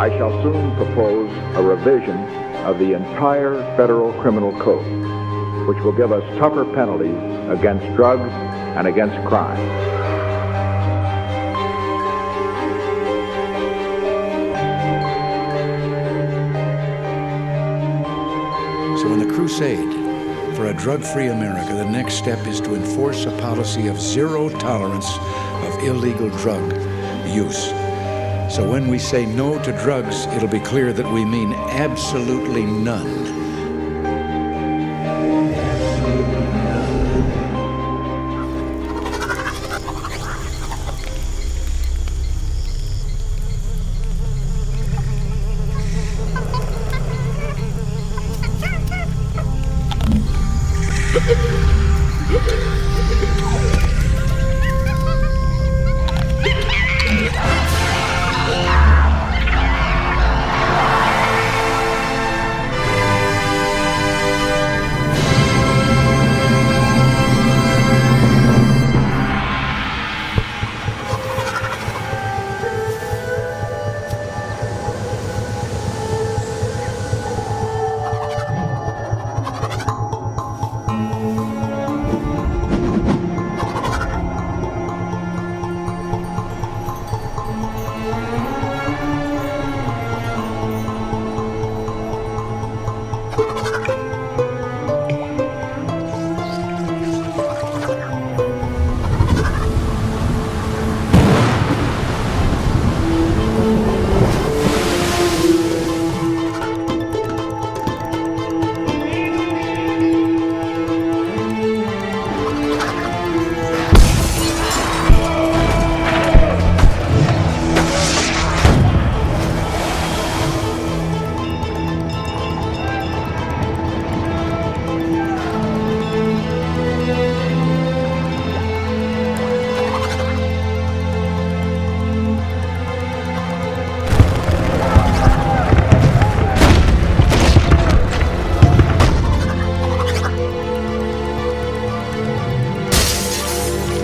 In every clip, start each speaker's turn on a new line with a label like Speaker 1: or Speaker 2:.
Speaker 1: I shall soon propose a revision of the entire federal criminal code, which will give us tougher penalties against drugs and against crime.
Speaker 2: So in the crusade for a drug-free America, the next step is to enforce a policy of zero tolerance of illegal drug use. So when we say no to drugs, it'll be clear that we mean absolutely none.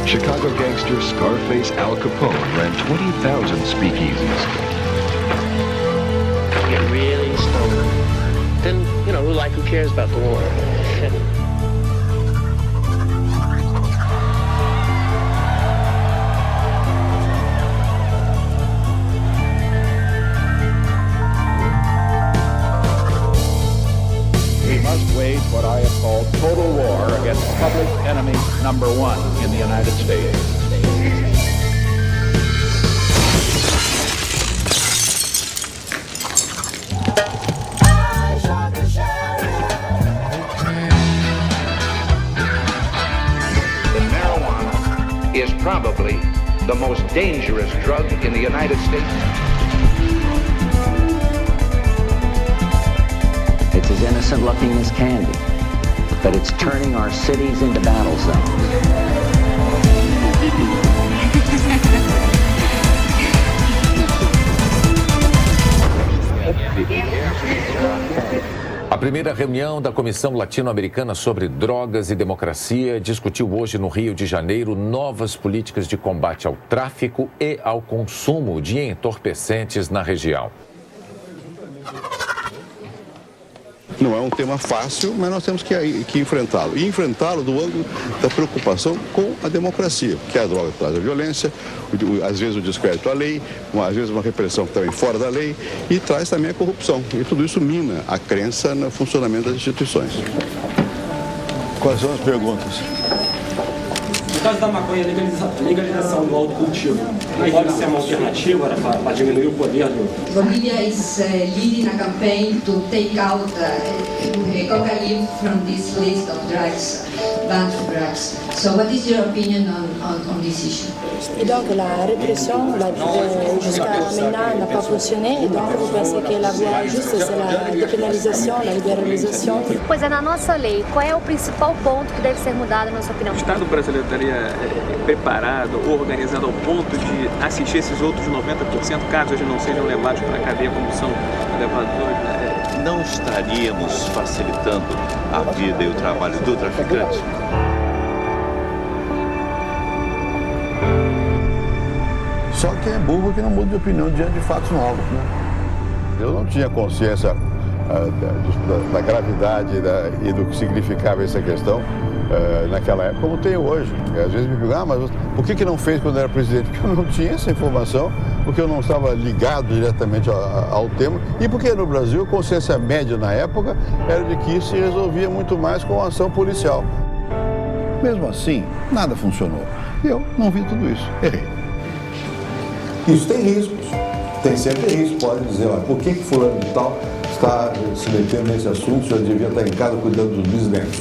Speaker 3: Chicago gangster Scarface Al Capone ran 20,000 speakeasies.
Speaker 4: Get really stoned. Then, who cares about the war?
Speaker 1: We must wage what I have called total war against public enemy number one in the United States.
Speaker 5: Marijuana is probably the most dangerous drug in the United States.
Speaker 6: It's as innocent looking as candy, but it's turning our cities into battle zones.
Speaker 7: A primeira reunião da Comissão Latino-Americana sobre Drogas e Democracia discutiu hoje no Rio de Janeiro novas políticas de combate ao tráfico e ao consumo de entorpecentes na região.
Speaker 8: Não é um tema fácil, mas nós temos que enfrentá-lo. E enfrentá-lo do ângulo da preocupação com a democracia, que a droga traz a violência, às vezes o descrédito à lei, às vezes uma repressão também fora da lei, e traz também a corrupção. E tudo isso mina a crença no funcionamento das instituições. Quais são as perguntas?
Speaker 9: No caso da maconha, legalização do autocultivo, pode ser uma alternativa para diminuir o poder do...
Speaker 10: Bolivia is leading a campaign to take out cocaine from this list of drugs, banned drugs. So what is your opinion on this issue?
Speaker 11: Et donc la répression jusqu'à maintenant n'a pas fonctionné, et donc vous pensez que la voie juste c'est la dépénalisation, la libéralisation?
Speaker 12: Pois é, na nossa lei, qual é o principal ponto que deve ser mudado, na sua opinião?
Speaker 13: O Estado brasileiro estaria preparado, organizado ao ponto de assistir esses outros 90%, caso eles não sejam levados para a cadeia como são levados hoje?
Speaker 14: Não estaríamos facilitando a vida e o trabalho do traficante?
Speaker 8: Só quem é burro que não muda de opinião diante de fatos novos, né? Eu não tinha consciência da gravidade e do que significava essa questão naquela época, como tenho hoje. E às vezes me perguntam, mas por que não fez quando era presidente? Porque eu não tinha essa informação, porque eu não estava ligado diretamente ao tema e porque no Brasil a consciência média na época era de que isso se resolvia muito mais com a ação policial. Mesmo assim, nada funcionou. E eu não vi tudo isso. Errei.
Speaker 15: Isso tem riscos. Tem sempre risco. Pode dizer, olha, por que fulano de tal está se metendo nesse assunto? O senhor devia estar em casa cuidando dos bisnetos.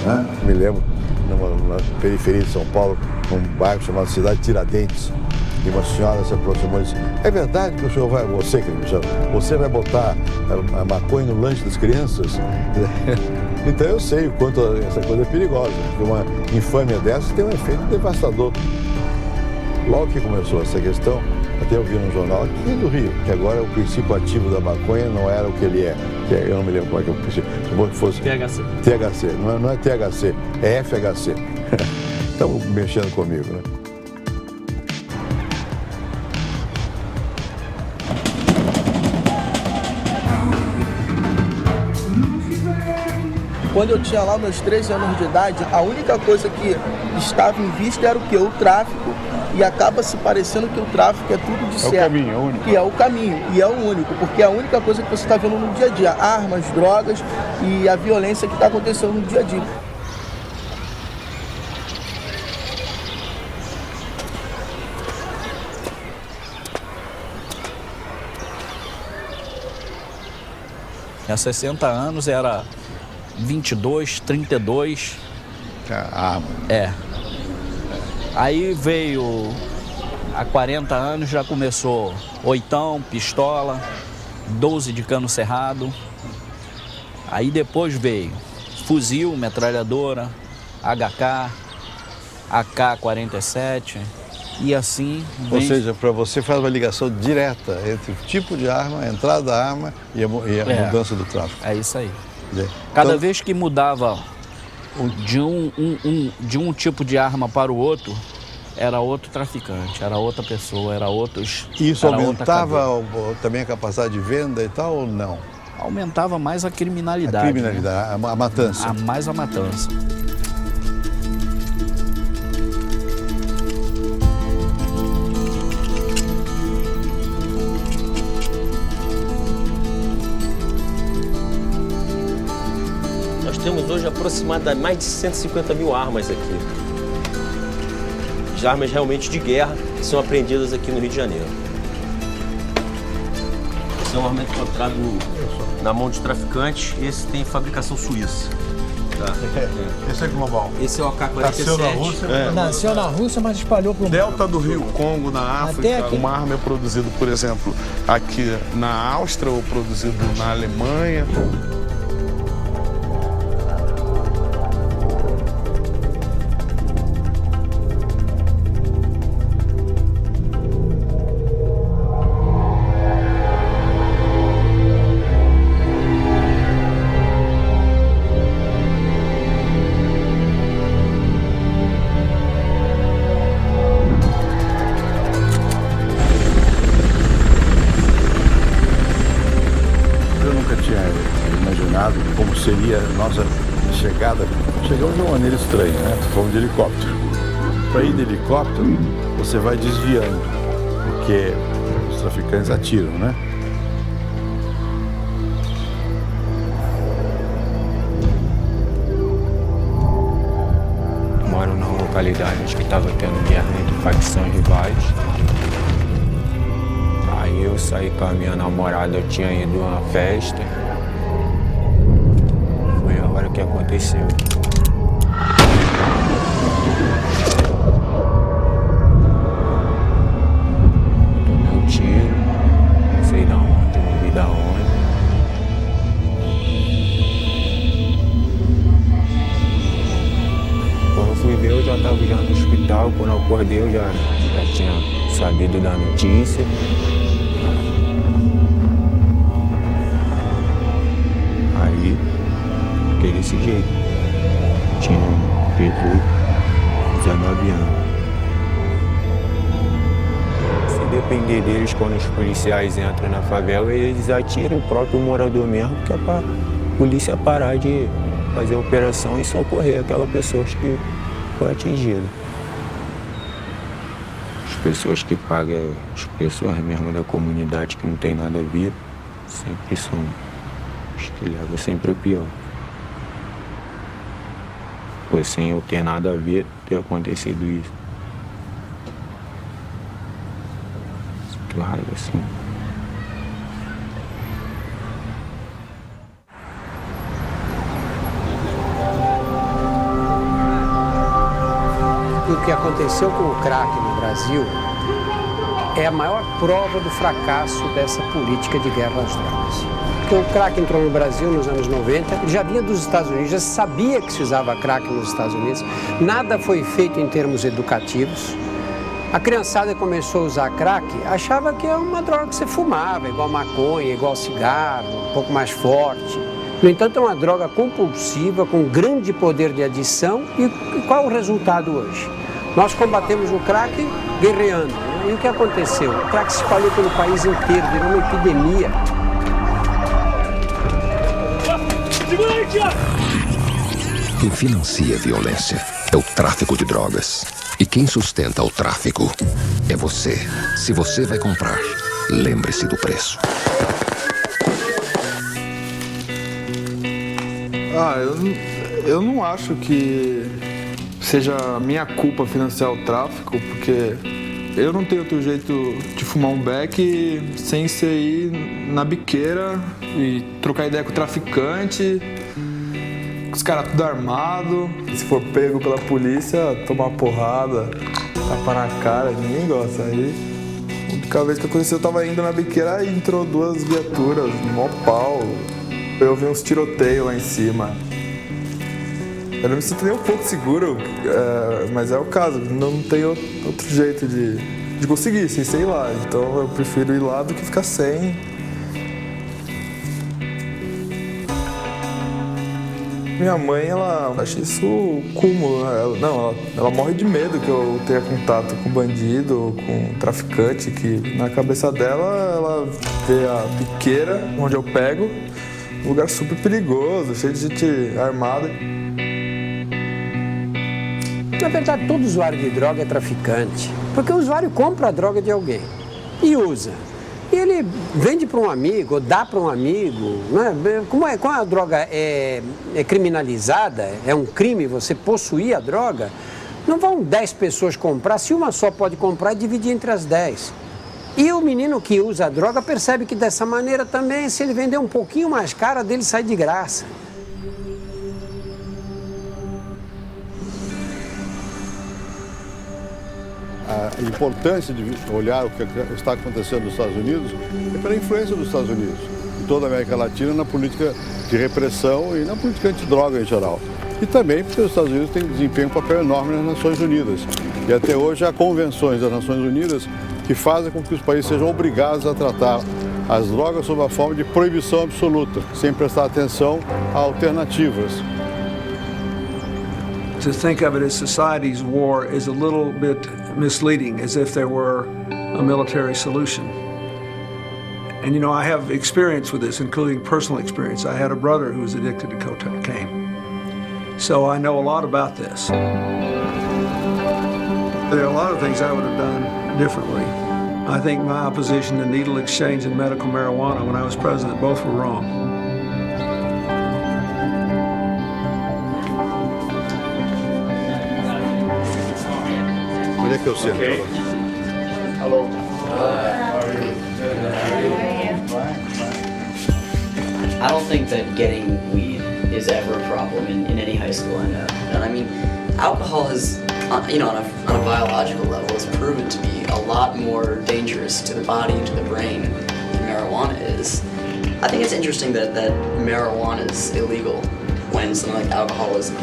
Speaker 15: Né?
Speaker 8: Me lembro, na periferia de São Paulo, num bairro chamado Cidade Tiradentes, e uma senhora se aproximou e disse, é verdade que o senhor você vai botar a maconha no lanche das crianças? Então eu sei o quanto essa coisa é perigosa, porque uma infâmia dessa tem um efeito devastador. Logo que começou essa questão, até eu vi no jornal aqui do Rio, que agora o princípio ativo da maconha não era o que ele é. Eu não me lembro qual é que é o princípio. Se fosse
Speaker 13: THC.
Speaker 8: THC, não é THC, é FHC. Estão mexendo comigo, né?
Speaker 16: Quando eu tinha lá meus 13 anos de idade, a única coisa que estava em vista era o quê? O tráfico. E acaba se parecendo que o tráfico é tudo de certo.
Speaker 8: É o caminho, é o único.
Speaker 16: Que é o caminho, e é o único, porque é a única coisa que você está vendo no dia a dia. Armas, drogas e a violência que está acontecendo no dia a dia.
Speaker 17: Há 60 anos era 22, 32.
Speaker 8: Arma.
Speaker 17: É. Aí veio, há 40 anos já começou 8, pistola, 12 de cano cerrado. Aí depois veio fuzil, metralhadora, HK, AK-47 e assim...
Speaker 8: Ou seja, para você faz uma ligação direta entre o tipo de arma, a entrada da arma e a mudança do tráfico.
Speaker 17: É isso aí. Cada vez que mudava de um tipo de arma para o outro, era outro traficante, era outra pessoa, era outros...
Speaker 8: Isso aumentava também a capacidade de venda e tal ou não?
Speaker 17: Aumentava mais a criminalidade.
Speaker 8: A criminalidade, né? A matança.
Speaker 17: Mais a matança.
Speaker 9: Temos hoje aproximadamente mais de 150 mil armas aqui. De armas realmente de guerra que são apreendidas aqui no Rio de Janeiro. Esse é um armamento encontrado na mão de traficantes e esse tem fabricação suíça. Tá?
Speaker 8: Esse é global.
Speaker 9: Esse é o AK-47.
Speaker 8: Nasceu na Rússia.
Speaker 18: Nasceu na Rússia, mas espalhou para o
Speaker 19: Delta do Rio Congo, na África.
Speaker 18: Aqui.
Speaker 19: Uma arma é produzida, por exemplo, aqui na Áustria ou produzido na Alemanha.
Speaker 8: Como seria a nossa chegada. Chegamos de uma maneira estranha, né? Fomos de helicóptero. Para ir de helicóptero, você vai desviando, porque os traficantes atiram, né?
Speaker 20: Moro numa localidade que estava tendo guerra entre facções rivais. Aí eu saí com a minha namorada, eu tinha ido a uma festa. Foi a hora que aconteceu. Tomei um tiro, não sei da onde, não vi da onde. Quando eu fui ver, eu já estava já no hospital. Quando eu acordei, eu já tinha sabido da notícia. Aí, fiquei desse jeito. Tinha 18, 19 anos. depender deles quando os policiais entram na favela, eles atiram o próprio morador mesmo, que é para a polícia parar de fazer a operação e socorrer aquela pessoa que foi atingida. As pessoas que pagam, as pessoas mesmo da comunidade que não tem nada a ver, sempre são os que levam sempre o pior. Foi sem eu ter nada a ver ter acontecido isso. Sinto raiva, assim.
Speaker 21: O que aconteceu com o crack no Brasil é a maior prova do fracasso dessa política de guerra às drogas. Porque o crack entrou no Brasil nos anos 90, ele já vinha dos Estados Unidos, já sabia que se usava crack nos Estados Unidos, nada foi feito em termos educativos. A criançada começou a usar crack, achava que é uma droga que você fumava, igual maconha, igual cigarro, um pouco mais forte. No entanto, é uma droga compulsiva, com grande poder de adição. E qual é o resultado hoje? Nós combatemos o crack guerreando. E o que aconteceu? O crack se espalhou pelo país inteiro, virou uma epidemia.
Speaker 22: Quem financia a violência é o tráfico de drogas. E quem sustenta o tráfico é você. Se você vai comprar, lembre-se do preço.
Speaker 19: Eu não acho que seja minha culpa financiar o tráfico, porque eu não tenho outro jeito de fumar um beck sem ser ir na biqueira e trocar ideia com o traficante, com os caras tudo armado. Se for pego pela polícia, tomar porrada, tapa na cara, ninguém gosta. Aí, a única vez que aconteceu, eu tava indo na biqueira e entrou 2 viaturas, mó pau. Eu vi uns tiroteios lá em cima. Eu não me sinto nem um pouco seguro, mas é o caso. Não tem outro jeito de conseguir, sem sei lá. Então eu prefiro ir lá do que ficar sem. Minha mãe, ela acha isso cúmulo. Ela morre de medo que eu tenha contato com bandido, com traficante, que na cabeça dela, ela vê a biqueira, onde eu pego, um lugar super perigoso, cheio de gente armada.
Speaker 21: Na verdade, todo usuário de droga é traficante, porque o usuário compra a droga de alguém e usa. E ele vende para um amigo, ou dá para um amigo. Né? Como a droga é criminalizada, é um crime você possuir a droga, não vão 10 pessoas comprar, se uma só pode comprar e dividir entre as 10. E o menino que usa a droga percebe que dessa maneira também, se ele vender um pouquinho mais cara, dele sai de graça.
Speaker 8: A importância de olhar o que está acontecendo nos Estados Unidos é pela influência dos Estados Unidos e toda a América Latina na política de repressão e na política antidroga em geral. E também porque os Estados Unidos têm desempenho um papel enorme nas Nações Unidas. E até hoje há convenções das Nações Unidas que fazem com que os países sejam obrigados a tratar as drogas sob a forma de proibição absoluta, sem prestar atenção a alternativas.
Speaker 23: To think of it as society's war is a little bit misleading, as if there were a military solution. And you know, I have experience with this, including personal experience. I had a brother who was addicted to cocaine. So I know a lot about this. There are a lot of things I would have done differently. I think my opposition to needle exchange and medical marijuana when I was president both were wrong.
Speaker 8: Onde é que eu sento?
Speaker 23: Hello.
Speaker 24: I don't think that getting weed is ever a problem in any high school I know. And I mean, alcohol has, you know, on a biological level, is proven to be a lot more dangerous to the body and to the brain than marijuana is. I think it's interesting that marijuana is illegal when something like alcohol isn't.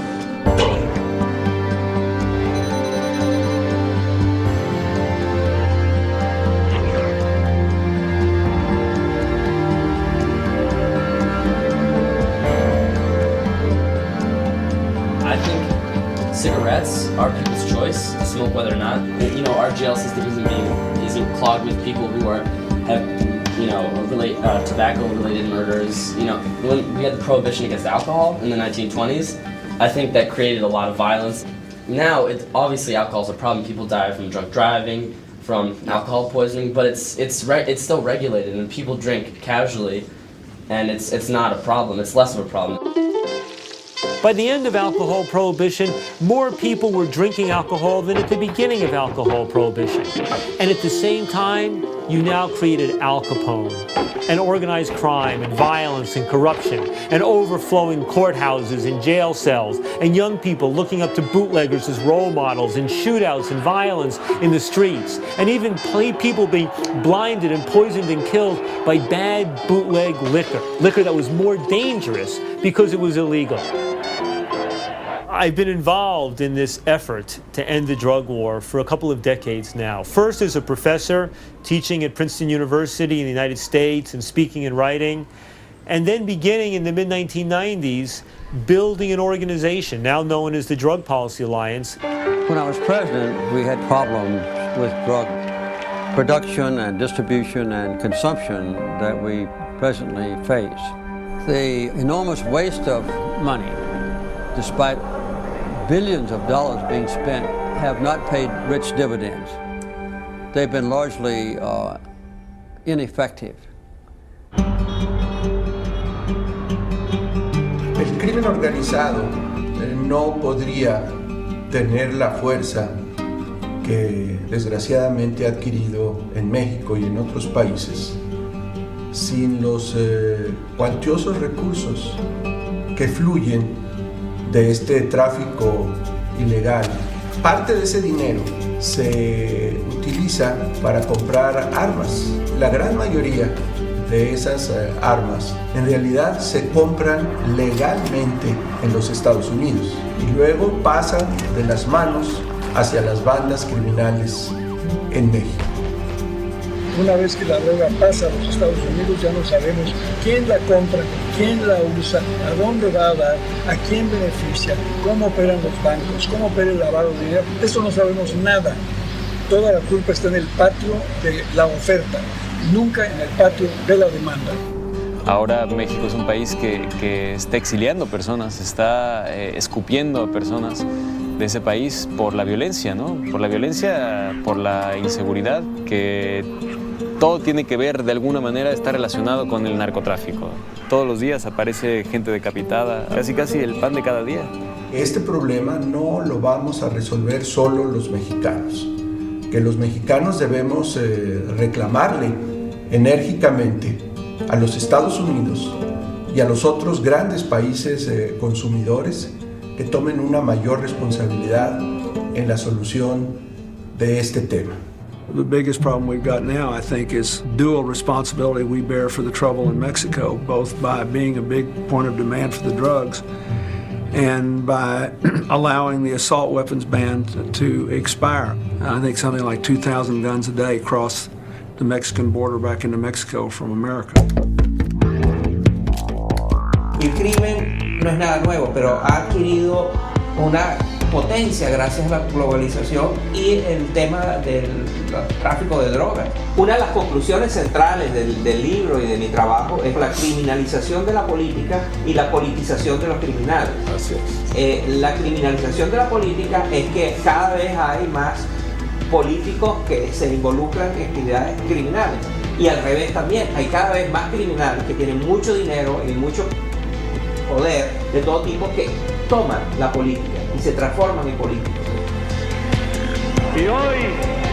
Speaker 1: cigarettes are people's choice to smoke whether or not. You know, our jail system isn't clogged with people who have tobacco-related murders. You know, when we had the prohibition against alcohol in the 1920s, I think that created a lot of violence. Now, obviously alcohol is a problem. People die from drunk driving, from alcohol poisoning, but it's still regulated, and people drink casually, and it's not a problem. It's less of a problem.
Speaker 2: By the end of alcohol prohibition, more people were drinking alcohol than at the beginning of alcohol prohibition. And at the same time, you now created Al Capone, and organized crime and violence and corruption, and overflowing courthouses and jail cells, and young people looking up to bootleggers as role models, and shootouts and violence in the streets, and even people being blinded and poisoned and killed by bad bootleg liquor that was more dangerous because it was illegal. I've been involved in this effort to end the drug war for a couple of decades now. First as a professor teaching at Princeton University in the United States and speaking and writing, and then beginning in the mid-1990s building an organization now known as the Drug Policy Alliance.
Speaker 21: When I was president, we had problems with drug production and distribution and consumption that we presently face. The enormous waste of money, despite billions of dollars being spent, have not paid rich dividends. They've been largely ineffective.
Speaker 3: El crimen organizado no podría tener la fuerza que desgraciadamente ha adquirido en México y en otros países sin los cuantiosos recursos que fluyen de este tráfico ilegal. Parte de ese dinero se utiliza para comprar armas. La gran mayoría de esas armas en realidad se compran legalmente en los Estados Unidos y luego pasan de las manos hacia las bandas criminales en México.
Speaker 23: Una vez que la droga pasa a los Estados Unidos, ya no sabemos quién la compra, quién la usa, a dónde va a dar, a quién beneficia, cómo operan los bancos, cómo opera el lavado de dinero. De eso no sabemos nada. Toda la culpa está en el patio de la oferta, nunca en el patio de la demanda.
Speaker 13: Ahora México es un país que está exiliando personas, está escupiendo a personas de ese país por la violencia, ¿no? Por la violencia, por la inseguridad, que todo tiene que ver, de alguna manera, está relacionado con el narcotráfico. Todos los días aparece gente decapitada, casi el pan de cada día.
Speaker 3: Este problema no lo vamos a resolver solo los mexicanos, que los mexicanos debemos reclamarle enérgicamente a los Estados Unidos y a los otros grandes países consumidores que tomen una mayor responsabilidad en la solución de este tema.
Speaker 23: The biggest problem we've got now, I think, is dual responsibility we bear for the trouble in Mexico, both by being a big point of demand for the drugs and by allowing the assault weapons ban to expire. I think something like 2,000 guns a day cross the Mexican border back into Mexico from America.
Speaker 4: El crimen no es nada nuevo, pero ha adquirido una potencia gracias a la globalización y el tema del tráfico de drogas. Una de las conclusiones centrales del libro y de mi trabajo es la criminalización de la política y la politización de los criminales.
Speaker 3: Así es.
Speaker 4: La criminalización de la política es que cada vez hay más políticos que se involucran en actividades criminales. Y al revés también, hay cada vez más criminales que tienen mucho dinero y mucho poder de todo tipo que toman la política y se transforman en políticos.
Speaker 25: Y hoy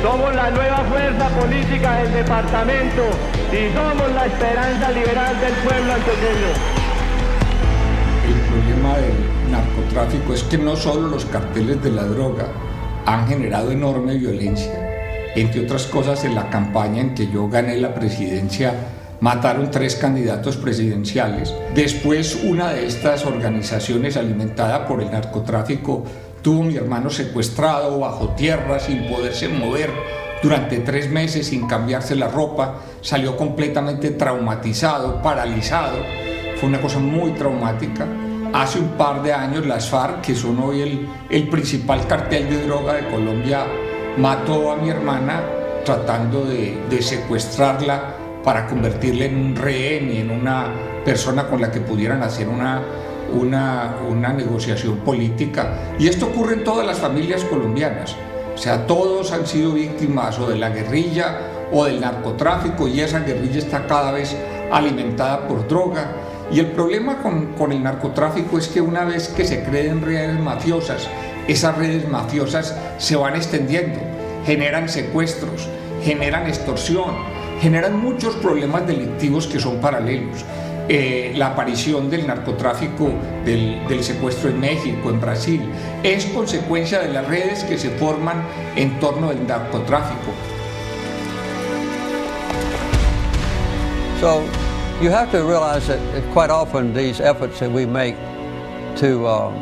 Speaker 25: somos la nueva fuerza política del departamento y somos la esperanza liberal del pueblo antioqueño.
Speaker 26: El problema del narcotráfico es que no solo los carteles de la droga han generado enorme violencia. Entre otras cosas, en la campaña en que yo gané la presidencia, mataron 3 candidatos presidenciales. Después, una de estas organizaciones alimentada por el narcotráfico tuvo a mi hermano secuestrado bajo tierra sin poderse mover durante 3 meses sin cambiarse la ropa. Salió completamente traumatizado, paralizado. Fue una cosa muy traumática. hace un par de años las FARC, que son hoy el principal cartel de droga de Colombia, mató a mi hermana tratando de secuestrarla para convertirla en un rehén y en una persona con la que pudieran hacer una negociación política. Y esto ocurre en todas las familias colombianas. O sea, todos han sido víctimas o de la guerrilla o del narcotráfico, y esa guerrilla está cada vez alimentada por droga. Y el problema con el narcotráfico es que una vez que se creen redes mafiosas, esas redes mafiosas se van extendiendo, generan secuestros, generan extorsión, generan muchos problemas delictivos que son paralelos. La aparición del narcotráfico, del secuestro en México, en Brasil, es consecuencia de las redes que se forman en torno del narcotráfico.
Speaker 5: So you have to realize that quite often these efforts that we make to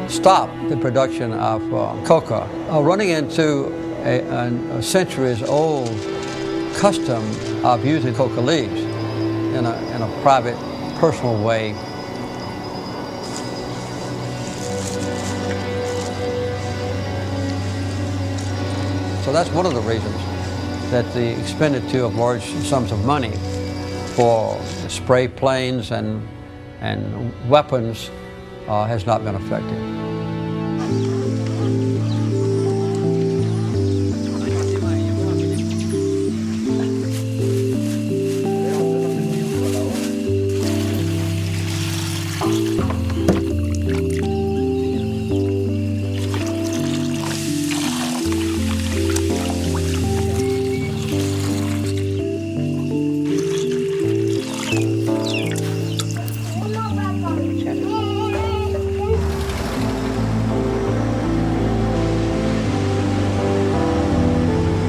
Speaker 5: stop the production of coca are running into a centuries-old custom of using coca leaves in a private, personal way. So that's one of the reasons that the expenditure of large sums of money for spray planes and weapons has not been effective.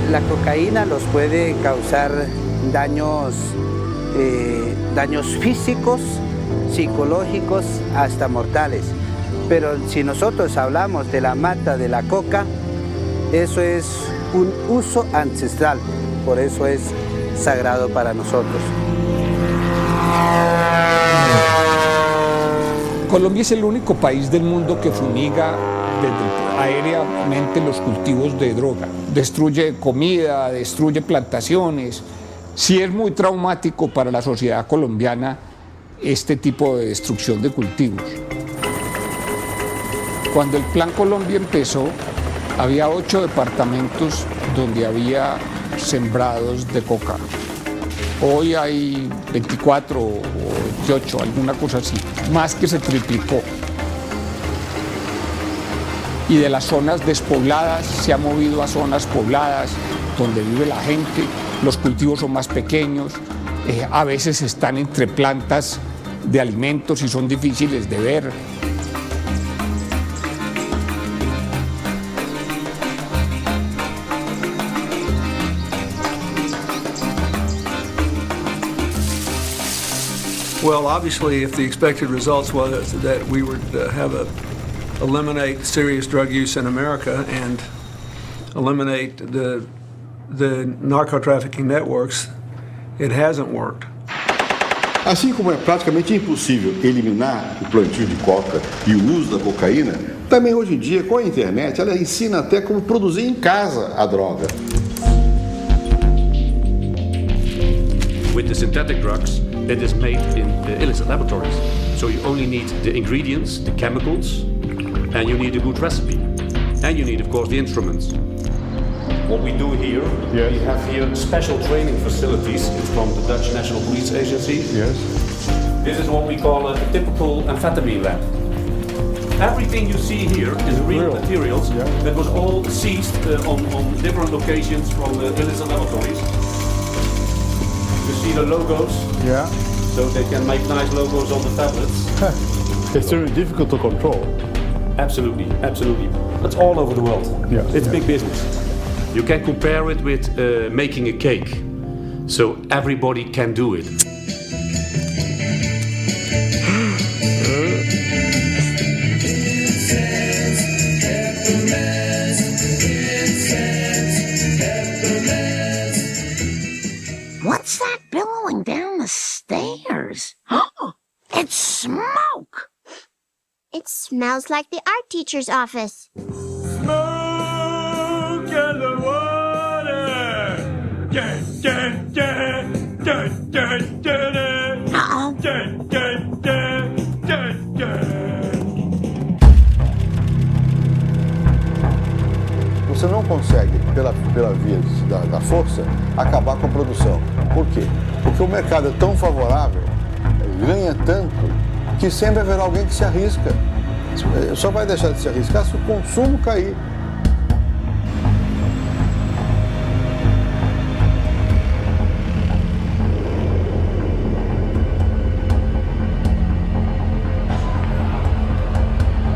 Speaker 6: La cocaína nos puede causar daños físicos, psicológicos, hasta mortales. Pero si nosotros hablamos de la mata de la coca, eso es un uso ancestral, por eso es sagrado para nosotros.
Speaker 26: Colombia es el único país del mundo que fumiga aéreamente los cultivos de droga. Destruye comida, destruye plantaciones. Sí es muy traumático para la sociedad colombiana este tipo de destrucción de cultivos. Cuando el Plan Colombia empezó, había 8 departamentos donde había sembrados de coca. Hoy hay 24 o 28, alguna cosa así, más que se triplicó. Y de las zonas despobladas se ha movido a zonas pobladas donde vive la gente, los cultivos son más pequeños, a veces están entre plantas de alimentos y son difíciles de ver.
Speaker 23: Well, obviously, if the expected results was that we would eliminate serious drug use in America and eliminate the narco-trafficking networks, it hasn't worked.
Speaker 8: Assim como é praticamente impossível eliminar o plantio de coca e o uso da cocaína, também hoje em dia, com a internet, ela ensina até como produzir em casa a droga.
Speaker 7: With the synthetic drugs, it is made in illicit laboratories. So you only need the ingredients, the chemicals, and you need a good recipe. And you need, of course, the instruments. What we do here, we have here special training facilities from the Dutch National Police Agency.
Speaker 8: Yes.
Speaker 7: This is what we call a typical amphetamine lab. Everything you see here is real materials that was all seized on different locations from the illicit laboratories. You see the logos?
Speaker 15: Yeah.
Speaker 7: So they can make nice logos on the tablets.
Speaker 15: It's very difficult to control.
Speaker 7: Absolutely, absolutely. That's all over the world.
Speaker 15: Yeah.
Speaker 7: It's big business. You can compare it with making a cake. So everybody can do it.
Speaker 10: What's that billowing down the stairs? It's smoke! smells like the art teacher's office.
Speaker 25: Smoke in the water.
Speaker 15: Você não consegue, pela via da força, acabar com a produção. Por quê? Porque o mercado é tão favorável, ganha tanto, que sempre haverá alguém que se arrisca. Só vai deixar de se arriscar se o consumo cair.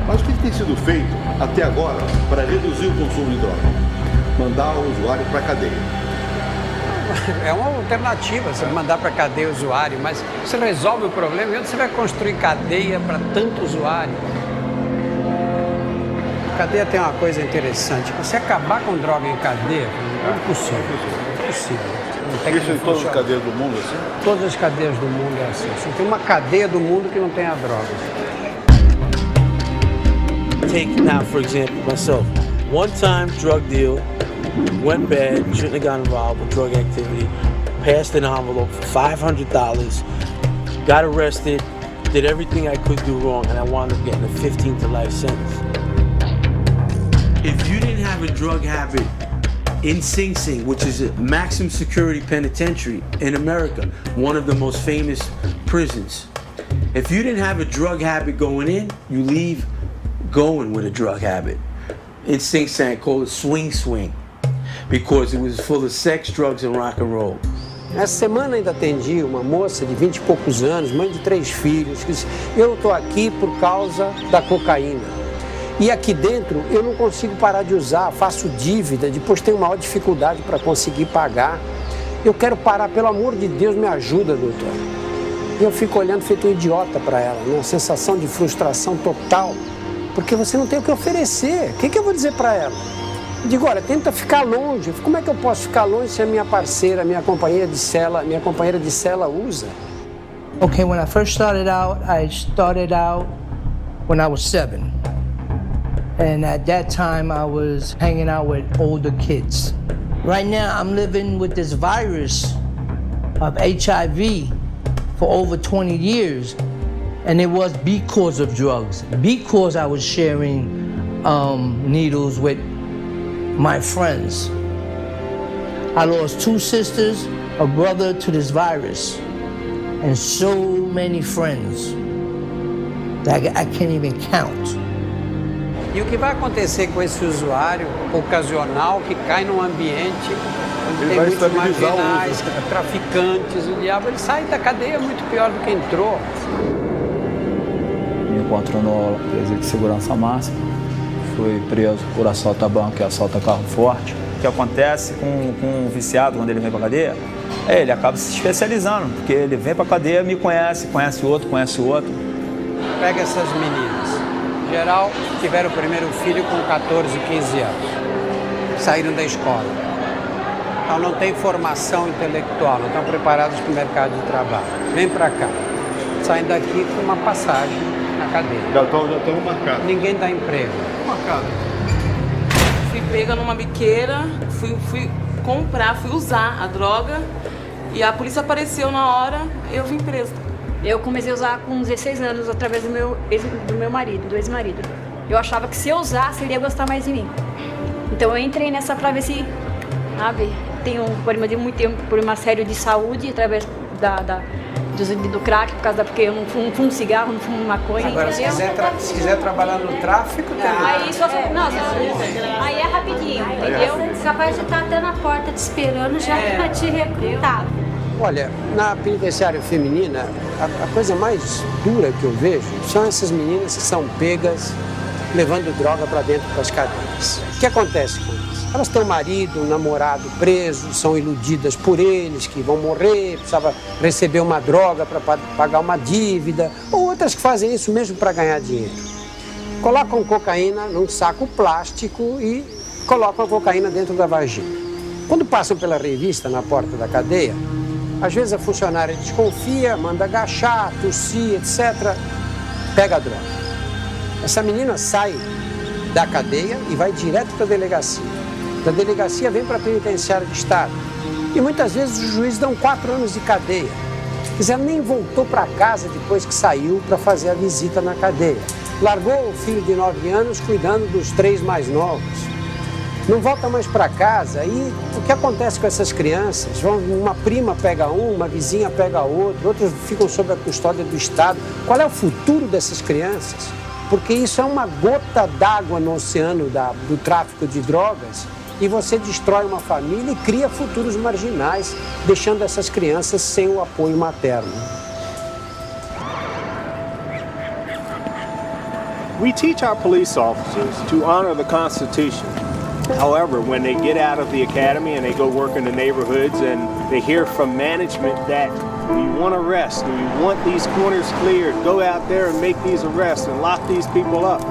Speaker 15: Mas o que tem sido feito até agora para reduzir o consumo de droga? Mandar o usuário para a cadeia.
Speaker 21: É uma alternativa, você mandar para a cadeia o usuário, mas você resolve o problema e onde você vai construir cadeia para tanto usuário? A cadeia tem uma coisa interessante, você acabar com droga em cadeia é impossível. Não tem
Speaker 15: Isso em todas as cadeias do mundo, assim?
Speaker 21: Todas as cadeias do mundo é assim. Você tem uma cadeia do mundo que não tem a droga.
Speaker 9: Take now, for example, myself. One-time drug deal, went bad, shouldn't have gotten involved with drug activity, passed an envelope for $500, got arrested, did everything I could do wrong, and I wound up getting a 15 to life sentence. If you didn't have a drug habit in Sing Sing, which is a maximum security penitentiary in America, one of the most famous prisons, if you didn't have a drug habit going in, you leave going with a drug habit. In Sing Sing, called it Swing Swing, because it was full of sex, drugs, and rock and roll.
Speaker 21: Essa semana ainda atendi uma moça de 20 e poucos anos, mãe de 3 filhos, que disse, eu estou aqui por causa da cocaína. E aqui dentro eu não consigo parar de usar, faço dívida, depois tenho maior dificuldade para conseguir pagar. Eu quero parar, pelo amor de Deus, me ajuda, doutor. E eu fico olhando feito um idiota para ela, uma sensação de frustração total. Porque você não tem o que oferecer. O que eu vou dizer para ela? Eu digo, olha, tenta ficar longe. Como é que eu posso ficar longe se a minha parceira, minha companheira de cela usa?
Speaker 18: Okay, when I first started out when I was 7. And at that time, I was hanging out with older kids. Right now, I'm living with this virus of HIV for over 20 years. And it was because of drugs, because I was sharing needles with my friends. I lost 2 sisters, a brother to this virus, and so many friends that I can't even count.
Speaker 21: E o que vai acontecer com esse usuário ocasional que cai num ambiente onde tem muitos marginais, traficantes, o diabo, ele sai da cadeia muito pior do que entrou.
Speaker 11: Me encontro no presídio de segurança máxima, fui preso por assalto a banco e assalto a carro forte. O que acontece com um viciado quando ele vem para a cadeia? Ele acaba se especializando, porque ele vem para a cadeia, me conhece outro.
Speaker 21: Pega essas meninas, em geral tiveram o primeiro filho com 14, 15 anos, saíram da escola. Então não tem formação intelectual, não estão preparados para o mercado de trabalho. Vem para cá, saem daqui com uma passagem na cadeia.
Speaker 15: Já estão marcados.
Speaker 21: Ninguém dá emprego.
Speaker 15: Marcado.
Speaker 12: Fui pega numa biqueira, fui comprar, fui usar a droga e a polícia apareceu na hora, eu vim presa.
Speaker 14: Eu comecei a usar com 16 anos através do meu ex-marido. Eu achava que se eu usasse, ele ia gostar mais de mim. Então eu entrei nessa pra ver se, sabe, tenho um problema de muito tempo, problema sério de saúde através do crack, porque eu não fumo cigarro, não fumo maconha.
Speaker 21: Agora, se quiser trabalhar no tráfico, também.
Speaker 14: Aí é rapidinho, entendeu?
Speaker 16: Capaz de estar até na porta te esperando já para te recrutar.
Speaker 21: Olha, na penitenciária feminina, a coisa mais dura que eu vejo são essas meninas que são pegas levando droga para dentro das cadeias. O que acontece com elas? Elas têm um marido, um namorado preso, são iludidas por eles, que vão morrer, precisava receber uma droga para pagar uma dívida, ou outras que fazem isso mesmo para ganhar dinheiro. Colocam cocaína num saco plástico e colocam a cocaína dentro da vagina. Quando passam pela revista na porta da cadeia, às vezes a funcionária desconfia, manda agachar, tossir, etc. Pega a droga. Essa menina sai da cadeia e vai direto para a delegacia. Da delegacia vem para a penitenciária de Estado. E muitas vezes os juízes dão 4 anos de cadeia. Quer dizer, ela nem voltou para casa depois que saiu para fazer a visita na cadeia. Largou o filho de 9 anos cuidando dos 3 mais novos. Não volta mais para casa. E o que acontece com essas crianças? Uma prima pega uma vizinha pega outra, outros ficam sob a custódia do Estado. Qual é o futuro dessas crianças? Porque isso é uma gota d'água no oceano do tráfico de drogas e você destrói uma família e cria futuros marginais, deixando essas crianças sem o apoio materno.
Speaker 25: We teach our police officers to honor the Constitution. However, when they get out of the academy and they go work in the neighborhoods and they hear from management that we want arrests, we want these corners cleared, go out there and make these arrests and lock these people up.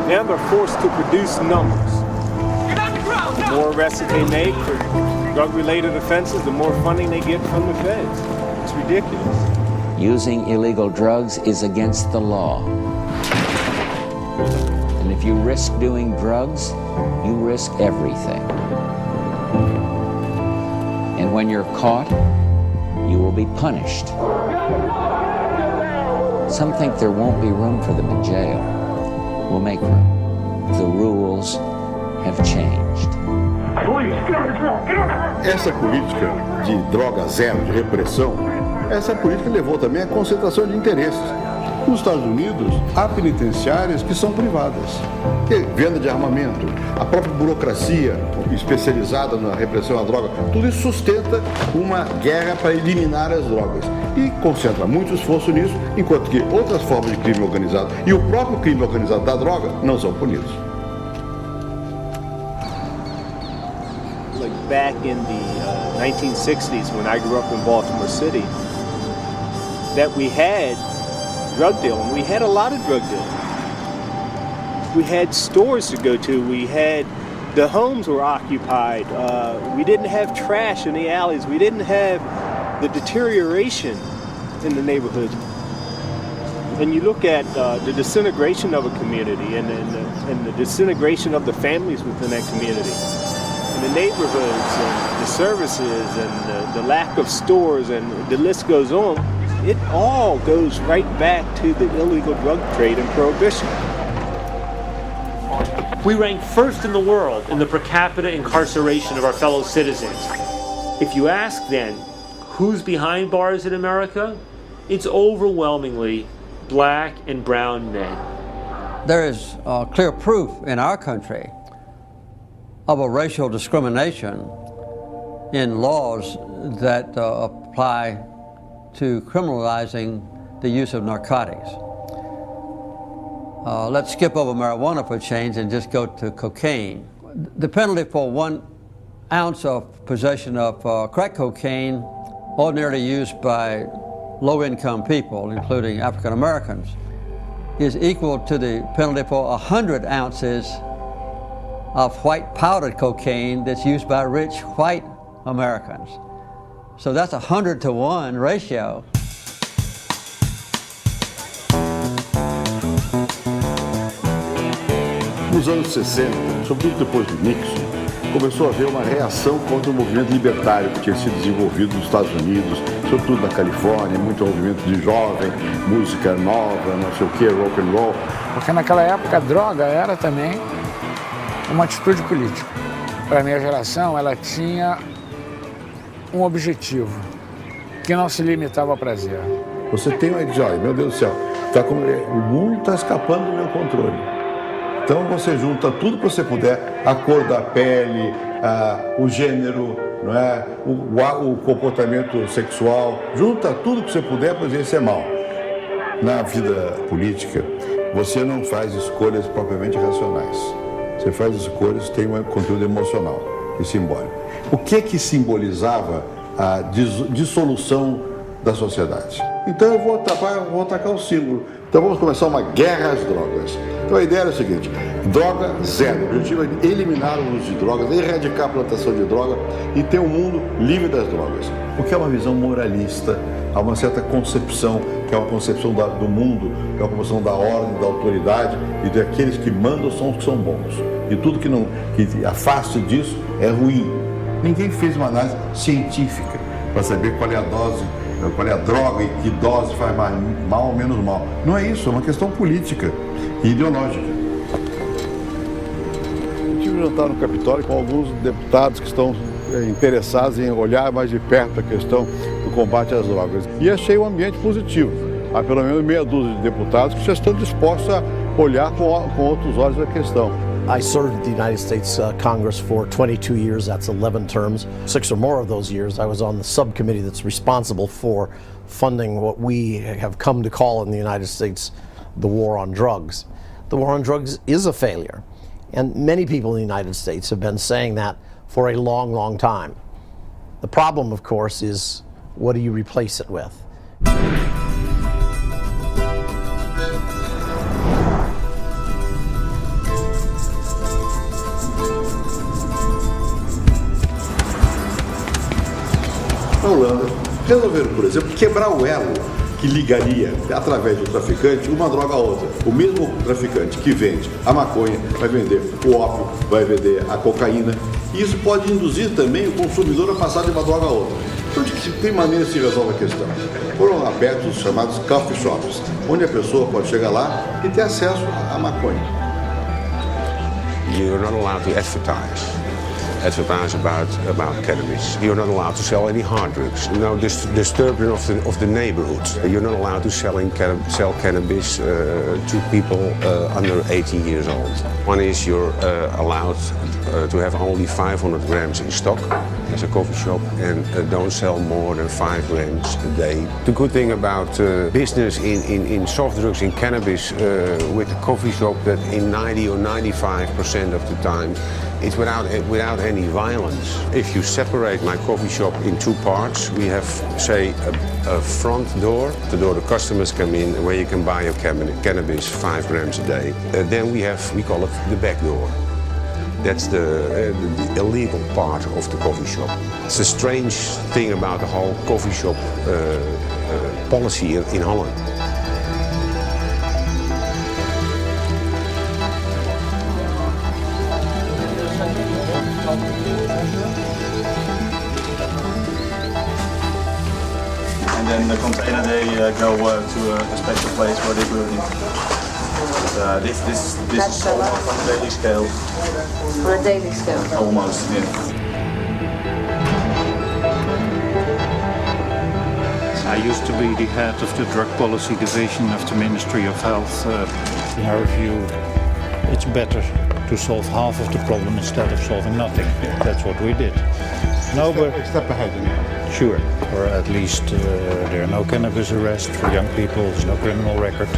Speaker 25: Now they're forced to produce numbers. The more arrests that they make for drug-related offenses, the more funding they get from the feds. It's ridiculous.
Speaker 1: Using illegal drugs is against the law. And if you risk doing drugs, you risk everything. And when you're caught, you will be punished. Some think there won't be room for them in jail. We'll make room. The rules have changed.
Speaker 8: Essa política de droga zero, de repressão, essa política levou também à concentração de interesses. Nos Estados Unidos, há penitenciárias que são privadas. Venda de armamento, a própria burocracia especializada na repressão à droga, tudo isso sustenta uma guerra para eliminar as drogas. E concentra muito esforço nisso, enquanto que outras formas de crime organizado e o próprio crime organizado da droga não são punidos.
Speaker 25: Like back in the 1960s, when I grew up in Baltimore City, that we had drug dealing. We had a lot of drug dealing. We had stores to go to. The homes were occupied. We didn't have trash in the alleys. We didn't have the deterioration in the neighborhoods. And you look at the disintegration of a community and the disintegration of the families within that community. And the neighborhoods and the services and the lack of stores and the list goes on. It all goes right back to the illegal drug trade and prohibition.
Speaker 2: We rank first in the world in the per capita incarceration of our fellow citizens. If you ask then, who's behind bars in America? It's overwhelmingly black and brown men.
Speaker 5: There is clear proof in our country of a racial discrimination in laws that apply to criminalizing the use of narcotics. Let's skip over marijuana for a change and just go to cocaine. The penalty for 1 ounce of possession of crack cocaine, ordinarily used by low-income people, including African Americans, is equal to the penalty for 100 ounces of white powdered cocaine that's used by rich white Americans. So that's a 100-to-1 ratio.
Speaker 8: Nos anos 60, sobretudo depois de Nixon, começou a haver uma reação contra o movimento libertário que tinha sido desenvolvido nos Estados Unidos, sobretudo na Califórnia, muito movimento de jovem, música nova, não sei o que, rock and roll.
Speaker 17: Porque naquela época a droga era também uma atitude política. Para a minha geração, ela tinha um objetivo, que não se limitava ao prazer.
Speaker 8: Você tem uma ideia, olha, meu Deus do céu, o mundo está escapando do meu controle. Então você junta tudo que você puder, a cor da pele, o gênero, não é? o comportamento sexual, junta tudo que você puder para dizer isso é mal. Na vida política, você não faz escolhas propriamente racionais. Você faz escolhas que têm um conteúdo emocional e simbólico. O que simbolizava a dissolução da sociedade? Então eu vou atacar o símbolo.
Speaker 15: Então vamos começar uma guerra às drogas. Então a ideia era o seguinte: droga zero. O objetivo é eliminar o uso de drogas, erradicar a plantação de droga e ter um mundo livre das drogas. O que é uma visão moralista, há uma certa concepção, que é uma concepção do mundo, que é uma concepção da ordem, da autoridade e daqueles que mandam são os que são bons. E tudo que afasta disso é ruim. Ninguém fez uma análise científica para saber qual é a dose, qual é a droga e que dose faz mais mal ou menos mal. Não é isso, é uma questão política e ideológica. Eu tive um jantar no Capitólio com alguns deputados que estão interessados em olhar mais de perto a questão do combate às drogas. E achei um ambiente positivo. Há pelo menos meia dúzia de deputados que já estão dispostos a olhar com outros olhos a questão.
Speaker 3: I served the United States Congress for 22 years, that's 11 terms. 6 or more of those years I was on the subcommittee that's responsible for funding what we have come to call in the United States the war on drugs. The war on drugs is a failure, and many people in the United States have been saying that for a long, long time. The problem, of course, is what do you replace it with?
Speaker 15: Na Holanda, resolveram, por exemplo, quebrar o elo que ligaria, através do traficante, uma droga a outra. O mesmo traficante que vende a maconha vai vender o ópio, vai vender a cocaína. E isso pode induzir também o consumidor a passar de uma droga a outra. Então, de que maneira se resolve a questão? Foram abertos os chamados coffee shops, onde a pessoa pode chegar lá e ter acesso à maconha.
Speaker 13: You're not allowed to advertise about cannabis. You're not allowed to sell any hard drugs. No disturbance of the neighborhood. You're not allowed to sell cannabis to people under 18 years old. One is you're allowed to have only 500 grams in stock as a coffee shop and don't sell more than 5 grams a day. The good thing about business in soft drugs, in cannabis, with a coffee shop, that in 90 or 95% of the time it's without any violence. If you separate my coffee shop in 2 parts, we have, say, a front door, the door the customers come in, where you can buy your cannabis 5 grams a day. Then we call it the back door. That's the illegal part of the coffee shop. It's a strange thing about the whole coffee shop policy in Holland.
Speaker 11: And then the container, they go to a special place where they burn it. This is almost on a daily scale.
Speaker 19: On a daily scale?
Speaker 11: Almost, yeah.
Speaker 20: I used to be the head of the drug policy division of the Ministry of Health. In our view, it's better to solve half of the problem instead of solving nothing. That's what we did. No, but
Speaker 15: step ahead.
Speaker 20: Sure, or at least there are no cannabis arrests for young people. There's no criminal record.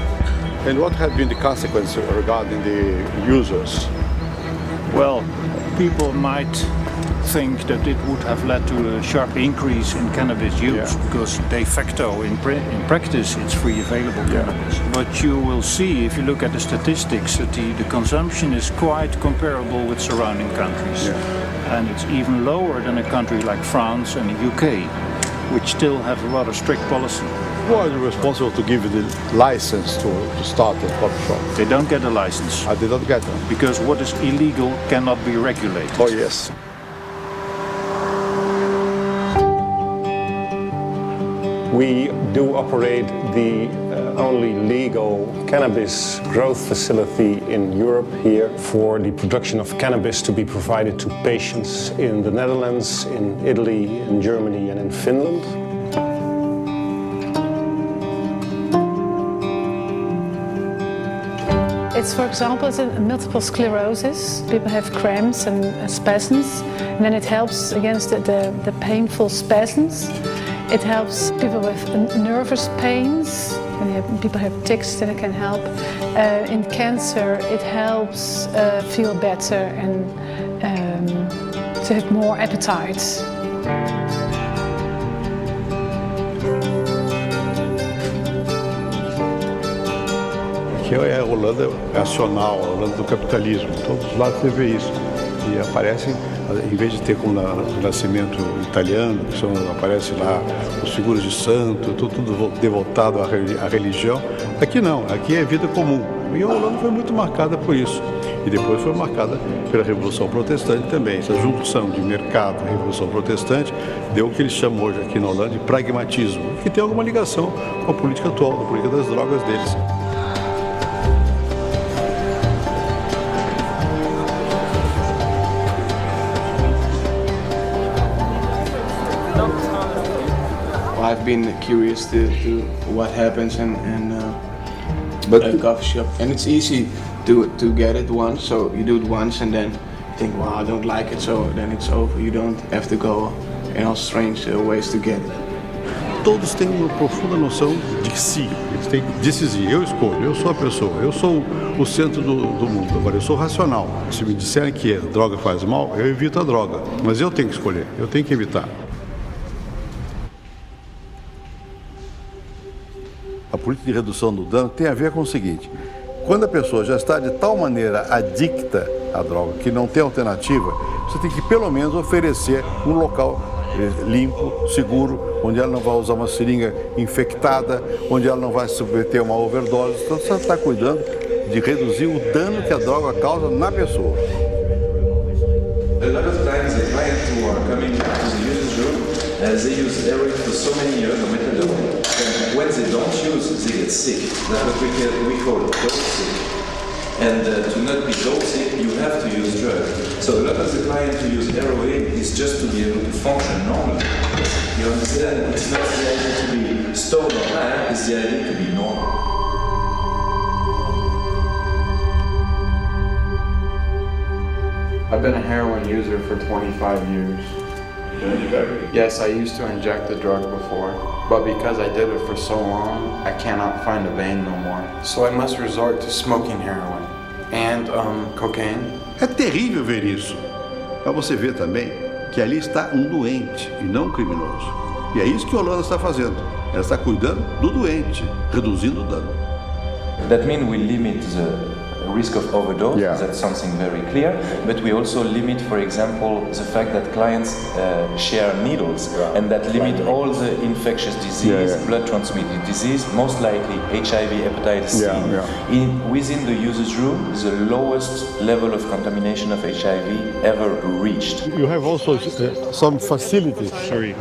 Speaker 15: And what have been the consequences regarding the users?
Speaker 20: Well, people might think that it would have led to a sharp increase in cannabis use because de facto, in practice, it's free available cannabis. But you will see, if you look at the statistics, that the consumption is quite comparable with surrounding countries. And it's even lower than a country like France and the UK, which still have a rather strict policy.
Speaker 15: Who are responsible to give the license to start a coffee shop?
Speaker 20: They don't get a license.
Speaker 15: They don't get them?
Speaker 20: Because what is illegal cannot be regulated.
Speaker 15: Oh, yes.
Speaker 22: We do operate the only legal cannabis growth facility in Europe here for the production of cannabis to be provided to patients in the Netherlands, in Italy, in Germany and in Finland.
Speaker 16: It's, for example, it's a multiple sclerosis. People have cramps and spasms, and then it helps against the painful spasms. It helps people with nervous pains, and people have tics, then it can help. In cancer, it helps feel better and to have more appetite.
Speaker 15: Porque a Holanda é racional, a Holanda do capitalismo, em todos os lados você vê isso. E aparecem, em vez de ter como no Renascimento italiano, que aparece lá os figuras de santo, tudo devotado à religião, aqui não, aqui é vida comum. E a Holanda foi muito marcada por isso. E depois foi marcada pela Revolução Protestante também. Essa junção de mercado e Revolução Protestante deu o que eles chamam hoje aqui na Holanda de pragmatismo, que tem alguma ligação com a política atual, a política das drogas deles.
Speaker 4: I've been curious to what happens and a coffee shop, and it's easy to get it once. So you do it once and then you think, wow, I don't like it, so then it's over. You don't have to go in all strange ways to get it.
Speaker 15: Todos têm uma profunda noção de si. Eles têm que decidir. Eu escolho, eu sou a pessoa, eu sou o centro do mundo. Agora, eu sou racional. Se me disserem que a droga faz mal, eu evito a droga. Mas eu tenho que escolher, eu tenho que evitar. A política de redução do dano tem a ver com o seguinte: quando a pessoa já está de tal maneira adicta à droga que não tem alternativa, você tem que pelo menos oferecer um local limpo, seguro, onde ela não vai usar uma seringa infectada, onde ela não vai submeter a uma overdose. Então você está cuidando de reduzir o dano que a droga causa na pessoa.
Speaker 6: A lot of times the clients who are coming to the user's room, they use heroin for so many years, or methadone. And when they don't use, they get sick. That's what we call dope sick. And to not be dope sick, you have to use drugs. So a lot of the clients who use heroin is just to be able to function normally. You understand? It's not the idea to be stoned or mad, it's the idea to be normal.
Speaker 7: I've been a heroin user for 25 years. Yes, I used to inject the drug before, but because I did it for so long, I cannot find a vein no more. So I must resort to smoking heroin and cocaine.
Speaker 15: É terrível ver isso. Mas você vê também que ali está um doente e não um criminoso. E é isso que a Holanda está fazendo. Ela está cuidando do doente, reduzindo o dano.
Speaker 6: That means we limit the risk of overdose, that's something very clear, but we also limit, for example, the fact that clients share needles, and that limit all the infectious disease, blood transmitted disease, most likely HIV, hepatitis C. Within the user's room, the lowest level of contamination of HIV ever reached.
Speaker 15: You have also some facilities.
Speaker 20: Sorry.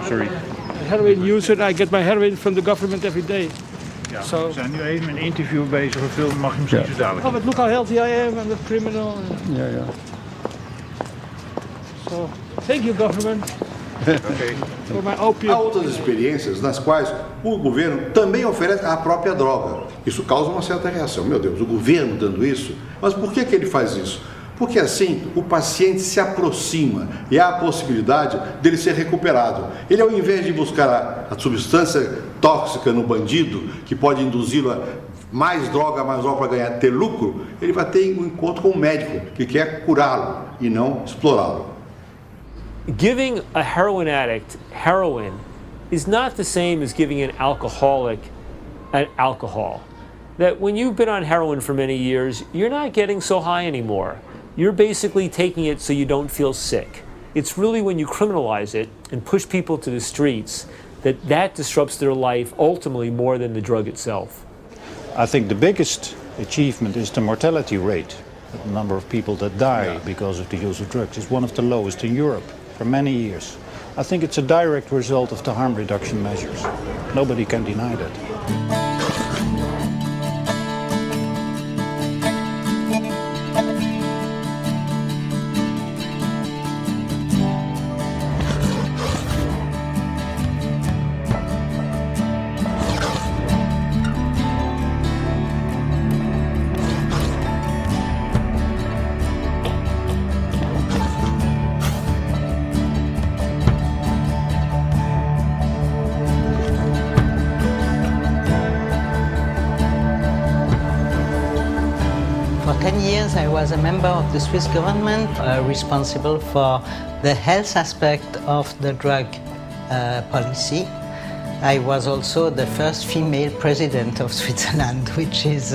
Speaker 23: Heroin user, I get my heroin from the government every day.
Speaker 20: Ja, we zijn nu even een interview bezig, of film mag je misschien zo dadelijk.
Speaker 23: Oh, but look how healthy I am, I'm a criminal.
Speaker 15: Ja.
Speaker 23: So, thank you, government. For my opium.
Speaker 15: Há outras experiências nas quais o governo também oferece a própria droga. Isso causa uma certa reação. Meu Deus, o governo dando isso? Mas por que ele faz isso? Porque assim o paciente se aproxima e há a possibilidade dele ser recuperado. Ele, ao invés de buscar a substância tóxica no bandido, que pode induzi-lo a mais droga para ter lucro, ele vai ter um encontro com um médico que quer curá-lo e não explorá-lo.
Speaker 2: Giving a heroin addict heroin is not the same as giving an alcoholic alcohol. That when you've been on heroin for many years, you're not getting so high anymore. You're basically taking it so you don't feel sick. It's really when you criminalize it and push people to the streets that disrupts their life ultimately more than the drug itself.
Speaker 20: I think the biggest achievement is the mortality rate. The number of people that die because of the use of drugs is one of the lowest in Europe for many years. I think it's a direct result of the harm reduction measures. Nobody can deny that.
Speaker 24: For 10 years, I was a member of the Swiss government responsible for the health aspect of the drug policy. I was also the first female president of Switzerland, which is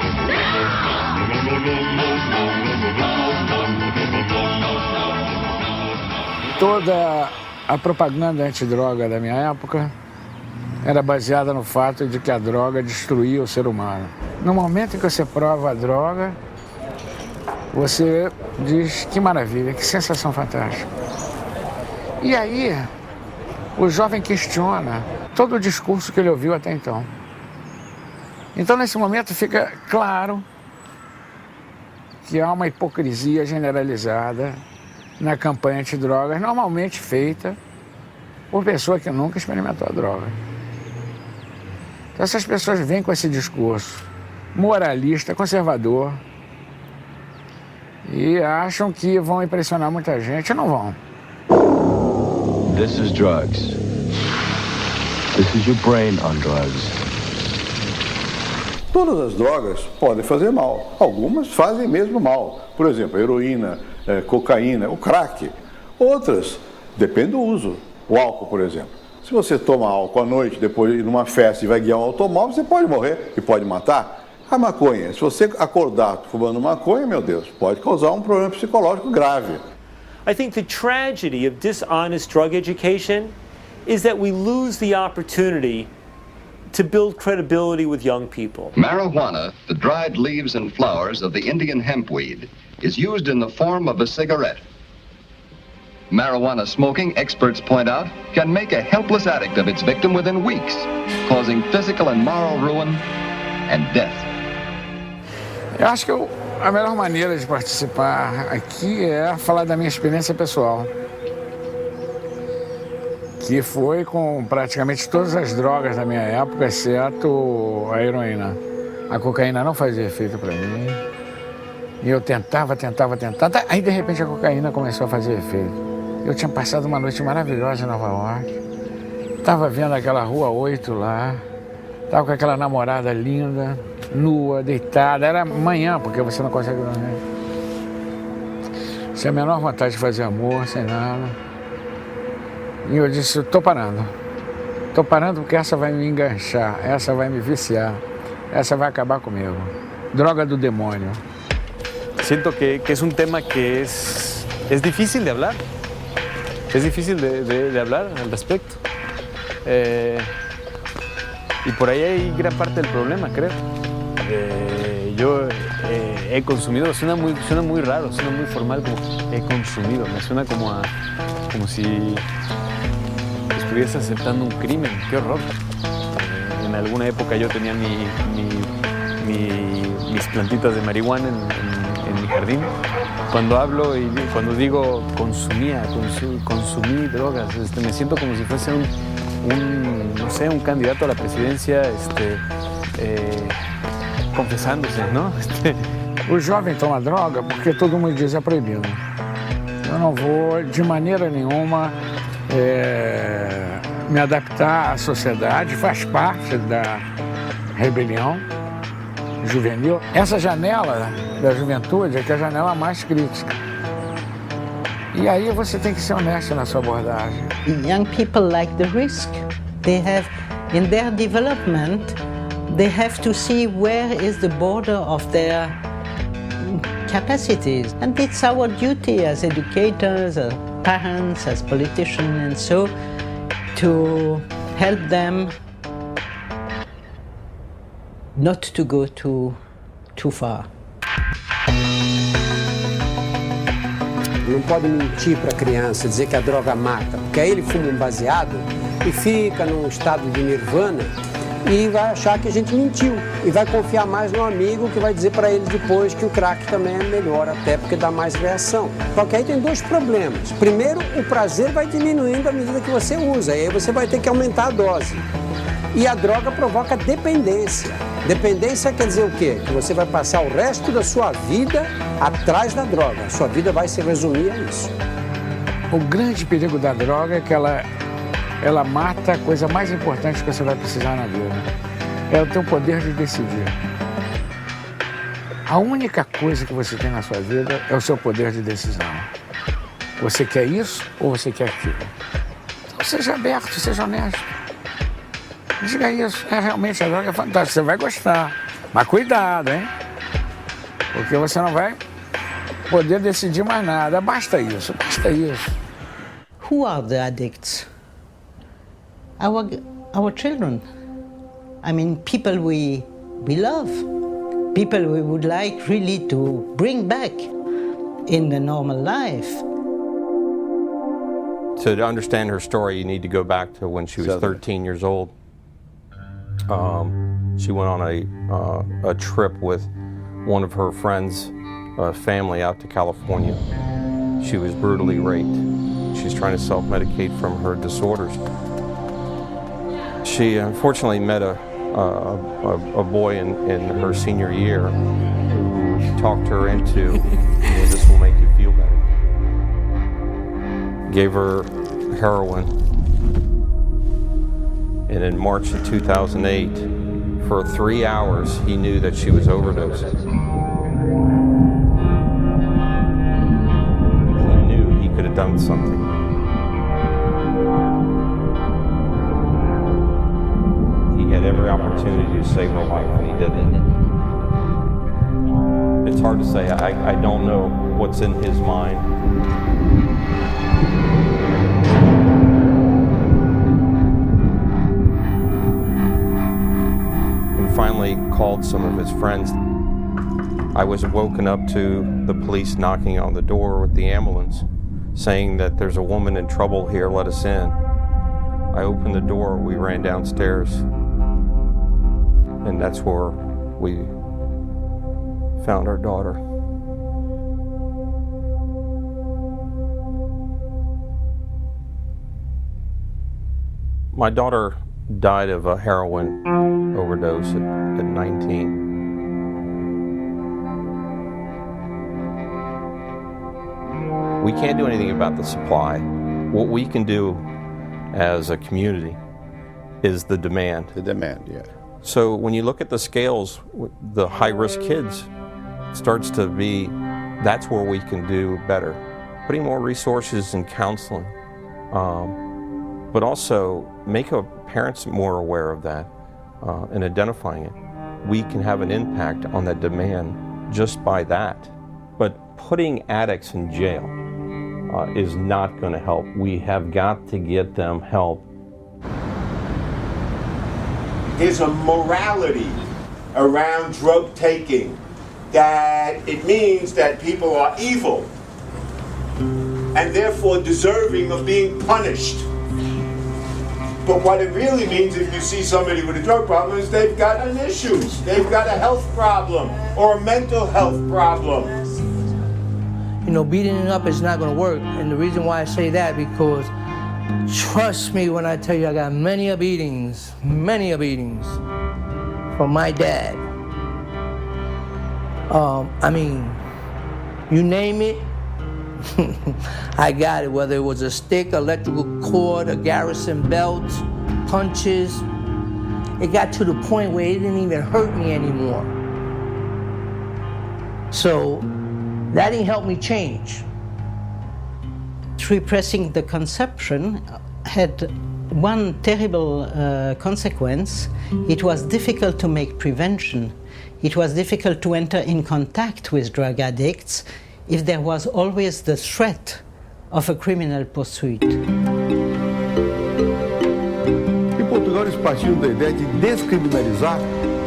Speaker 1: Toda a propaganda antidroga da minha época era baseada no fato de que a droga destruía o ser humano. No momento em que você prova a droga, você diz que maravilha, que sensação fantástica. E aí, o jovem questiona todo o discurso que ele ouviu até então. Então, nesse momento, fica claro que há uma hipocrisia generalizada na campanha antidrogas, normalmente feita por pessoa que nunca experimentou a droga. Então, essas pessoas vêm com esse discurso moralista, conservador, e acham que vão impressionar muita gente, não vão.
Speaker 5: This is drugs. This is your brain on drugs.
Speaker 15: Todas as drogas podem fazer mal. Algumas fazem mesmo mal. Por exemplo, a heroína, cocaína, o crack. Outras, depende do uso. O álcool, por exemplo. Se você toma álcool à noite, depois ir numa festa e vai guiar um automóvel, você pode morrer e pode matar. A maconha, se você acordar fumando maconha, meu Deus, pode causar um problema psicológico grave.
Speaker 2: I think the tragedy of dishonest drug education is that we lose the opportunity to build credibility with young people.
Speaker 17: Marijuana, the dried leaves and flowers of the Indian hempweed, is used in the form of a cigarette. Marijuana smoking, experts point out, can make a helpless addict of its victim within weeks, causing physical and moral ruin and death.
Speaker 1: Eu acho que a melhor maneira de participar aqui é falar da minha experiência pessoal, que foi com praticamente todas as drogas da minha época, exceto a heroína. A cocaína não fazia efeito para mim, e eu tentava, aí de repente a cocaína começou a fazer efeito. Eu tinha passado uma noite maravilhosa em Nova York, estava vendo aquela Rua 8 lá, estava com aquela namorada linda, nua, deitada, era manhã, porque você não consegue dormir. Sem a menor vontade de fazer amor, sem nada. E eu disse, estou parando porque essa vai me enganchar, essa vai me viciar, essa vai acabar comigo. Droga do demônio.
Speaker 18: Siento que es un tema que es difícil de hablar, es difícil de hablar al respecto. Y por ahí hay gran parte del problema, creo. Yo he consumido, suena muy raro, suena muy formal, como he consumido, me suena como si estuviese aceptando un crimen, qué horror. En alguna época yo tenía mis plantitas de marihuana en mi jardín. Cuando hablo y cuando digo consumí drogas, me siento como si fuese un candidato a la presidencia, confessándose, não?
Speaker 1: O jovem toma droga porque todo mundo diz é proibido. Eu não vou, de maneira nenhuma, me adaptar à sociedade, faz parte da rebelião juvenil. Essa janela da juventude é que é a janela mais crítica. E aí você tem que ser honesto na sua abordagem.
Speaker 24: Young people like the risk. They have, in their development, they have to see where is the border of their capacities. And it's our duty as educators, as parents, as politicians, and so to help them not to go too far.
Speaker 21: Não pode mentir para a criança, dizer que a droga mata, porque aí ele fuma um baseado e fica num estado de nirvana e vai achar que a gente mentiu e vai confiar mais no amigo que vai dizer para ele depois que o crack também é melhor, até porque dá mais reação. Só que aí tem dois problemas. Primeiro, o prazer vai diminuindo à medida que você usa, e aí você vai ter que aumentar a dose. E a droga provoca dependência. Dependência quer dizer o quê? Que você vai passar o resto da sua vida atrás da droga. A sua vida vai se resumir a isso.
Speaker 1: O grande perigo da droga é que ela mata a coisa mais importante que você vai precisar na vida. É o teu poder de decidir. A única coisa que você tem na sua vida é o seu poder de decisão. Você quer isso ou você quer aquilo? Então seja aberto, seja honesto. Diga isso, realmente a droga é fantástica, você vai gostar. Mas cuidado, hein? Porque você não vai poder decidir mais nada. Basta isso, basta isso.
Speaker 24: Who are the addicts? Our children. I mean, people we love. People we would like really to bring back in the normal life.
Speaker 3: So to understand her story, you need to go back to when she was 13 years old. She went on a trip with one of her friends' family out to California. She was brutally raped. She's trying to self-medicate from her disorders. She unfortunately met a boy in her senior year who talked her into, this will make you feel better. Gave her heroin. And in March of 2008, for 3 hours, he knew that she was overdosing. He knew he could have done something. He had every opportunity to save her life, and he didn't. It's hard to say. I don't know what's in his mind. Finally called some of his friends. I was woken up to the police knocking on the door with the ambulance, saying that there's a woman in trouble here, let us in. I opened the door, we ran downstairs, and that's where we found our daughter. My daughter died of a heroin overdose at 19. We can't do anything about the supply. What we can do as a community is the demand.
Speaker 15: The demand, yeah.
Speaker 3: So when you look at the scales, the high-risk kids starts to be, that's where we can do better. Putting more resources in counseling, but also make our parents more aware of that. And identifying it, we can have an impact on that demand just by that. But putting addicts in jail is not going to help. We have got to get them help.
Speaker 8: There's a morality around drug taking that it means that people are evil and therefore deserving of being punished. But what it really means if you see somebody with a drug problem is they've got an issue. They've got a health problem or a mental health problem.
Speaker 13: You know, beating it up is not going to work. And the reason why I say that, because trust me when I tell you I got many beatings from my dad. I mean, you name it, I got it, whether it was a stick, electrical cord, a Garrison belt, punches. It got to the point where it didn't even hurt me anymore. So that didn't help me change.
Speaker 24: Repressing the consumption had one terrible consequence. It was difficult to make prevention. It was difficult to enter in contact with drug addicts if there was always the threat of a criminal pursuit.
Speaker 15: Em Portugal, eles partiram da ideia de descriminalizar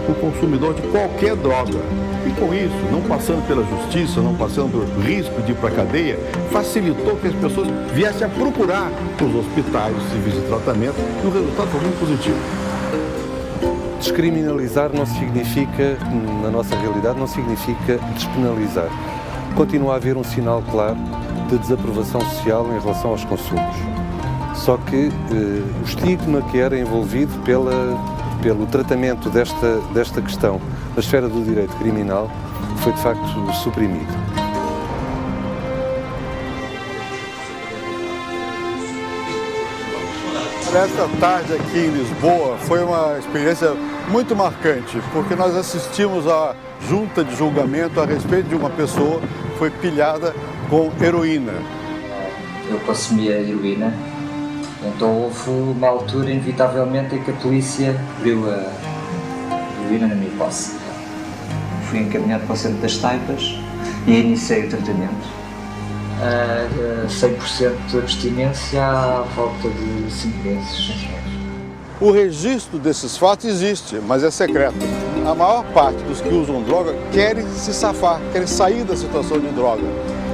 Speaker 15: o consumidor de qualquer droga. E com isso, não passando pela justiça, não passando pelo risco de ir para a cadeia, facilitou que as pessoas viessem a procurar os hospitais, os serviços de tratamento, e o resultado foi muito positivo.
Speaker 19: Descriminalizar não significa, na nossa realidade, não significa despenalizar. Continua a haver um sinal claro de desaprovação social em relação aos consumos. Só que o estigma que era envolvido pelo tratamento desta questão na esfera do direito criminal foi de facto suprimido.
Speaker 15: Esta tarde aqui em Lisboa foi uma experiência muito marcante, porque nós assistimos à junta de julgamento a respeito de uma pessoa que foi pilhada com heroína.
Speaker 25: Eu consumia heroína, então houve uma altura, inevitavelmente, em que a polícia viu a heroína na minha posse. fui encaminhado para o centro das Taipas e iniciei o tratamento. 100% de abstinência à volta de 5 meses.
Speaker 15: O registro desses fatos existe, mas é secreto. A maior parte dos que usam droga querem se safar, querem sair da situação de droga.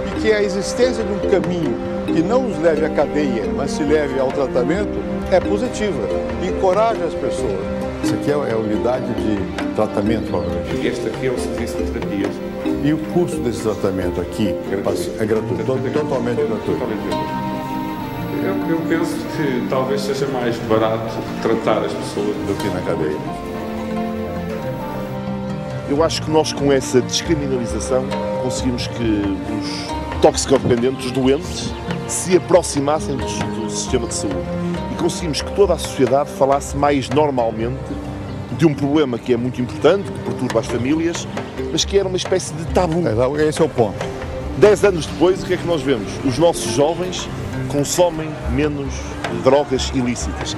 Speaker 15: E que a existência de um caminho que não os leve à cadeia, mas se leve ao tratamento, é positiva. Encoraja as pessoas. Isso aqui é a unidade de tratamento, provavelmente.
Speaker 4: Este aqui é o serviço de terapias.
Speaker 15: E o custo desse tratamento aqui é gratuito, totalmente gratuito.
Speaker 4: Eu penso que talvez seja mais barato tratar as pessoas
Speaker 15: do que na cadeia.
Speaker 7: Eu acho que nós, com essa descriminalização, conseguimos que os toxicodependentes, os doentes, se aproximassem do sistema de saúde. E conseguimos que toda a sociedade falasse mais normalmente de um problema que é muito importante, que perturba as famílias, mas que era uma espécie de tabu.
Speaker 15: Esse é o ponto.
Speaker 7: 10 anos depois, o que é que nós vemos? Os nossos jovens consomem menos drogas ilícitas.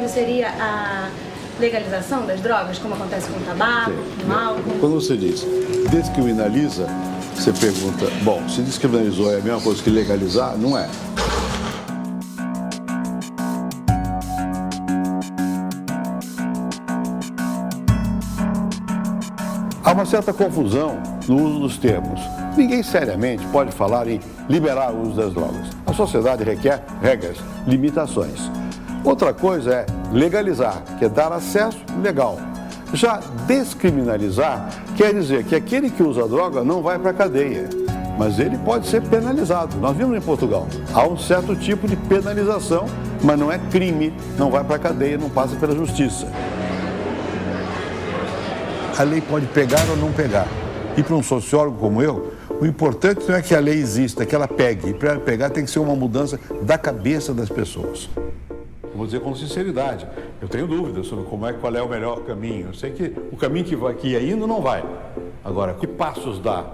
Speaker 11: Seria a legalização das drogas, como acontece com o tabaco, com o álcool?
Speaker 15: Quando você diz descriminaliza, você pergunta, bom, se descriminalizou é a mesma coisa que legalizar? Não é. Há uma certa confusão no uso dos termos. Ninguém seriamente pode falar em liberar o uso das drogas. A sociedade requer regras, limitações. Outra coisa é legalizar, que é dar acesso legal. Já descriminalizar quer dizer que aquele que usa droga não vai para a cadeia, mas ele pode ser penalizado. Nós vimos em Portugal, há um certo tipo de penalização, mas não é crime, não vai para a cadeia, não passa pela justiça. A lei pode pegar ou não pegar. E para um sociólogo como eu, o importante não é que a lei exista, é que ela pegue. E para ela pegar tem que ser uma mudança da cabeça das pessoas. Vou dizer com sinceridade, eu tenho dúvidas sobre qual é o melhor caminho. Eu sei que o caminho que ia indo não vai. Agora, que passos dá?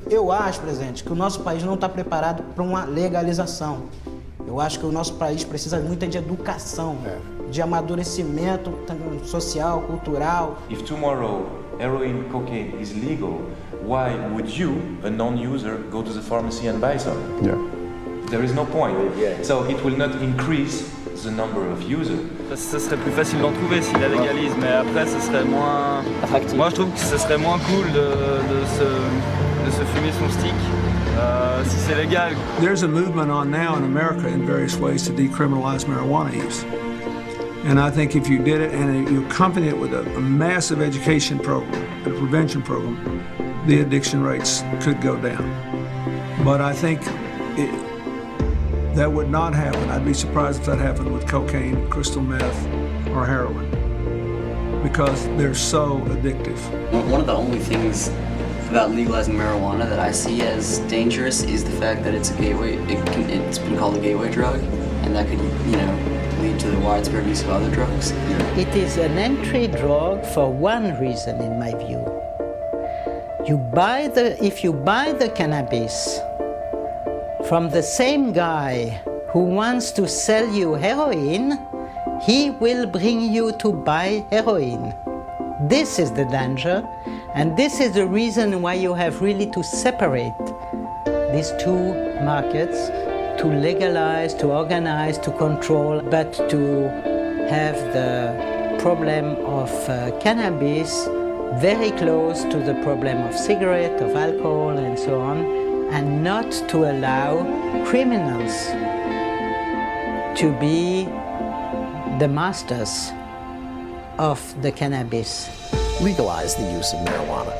Speaker 16: Eu acho, presidente, que o nosso país não está preparado para uma legalização. Eu acho que o nosso país precisa muito de educação, de amadurecimento social, cultural.
Speaker 22: If tomorrow heroin, cocaine is legal, why would you, a non-user, go to the pharmacy and buy some?
Speaker 15: Yeah.
Speaker 22: There is no point. So it will not increase the number of users.
Speaker 26: Ça serait plus facile d'en trouver s'il la légalise, mais après ce serait moins attractif. Moi je trouve que ce serait moins cool de se fumer son stick si c'est légal.
Speaker 27: There's a movement on now in America in various ways to decriminalize marijuana use. And I think if you did it and you accompany it with a massive education program, a prevention program, the addiction rates could go down. But I think that would not happen. I'd be surprised if that happened with cocaine, crystal meth, or heroin, because they're so addictive.
Speaker 28: One of the only things about legalizing marijuana that I see as dangerous is the fact that it's a gateway. It's been called a gateway drug, and that could, lead to the widespread use of other drugs.
Speaker 24: It is an entry drug for one reason, in my view. If you buy the cannabis from the same guy who wants to sell you heroin, he will bring you to buy heroin. This is the danger, and this is the reason why you have really to separate these two markets, to legalize, to organize, to control, but to have the problem of cannabis very close to the problem of cigarette, of alcohol, and so on, and not to allow criminals to be the masters of the cannabis.
Speaker 29: Legalize the use of marijuana.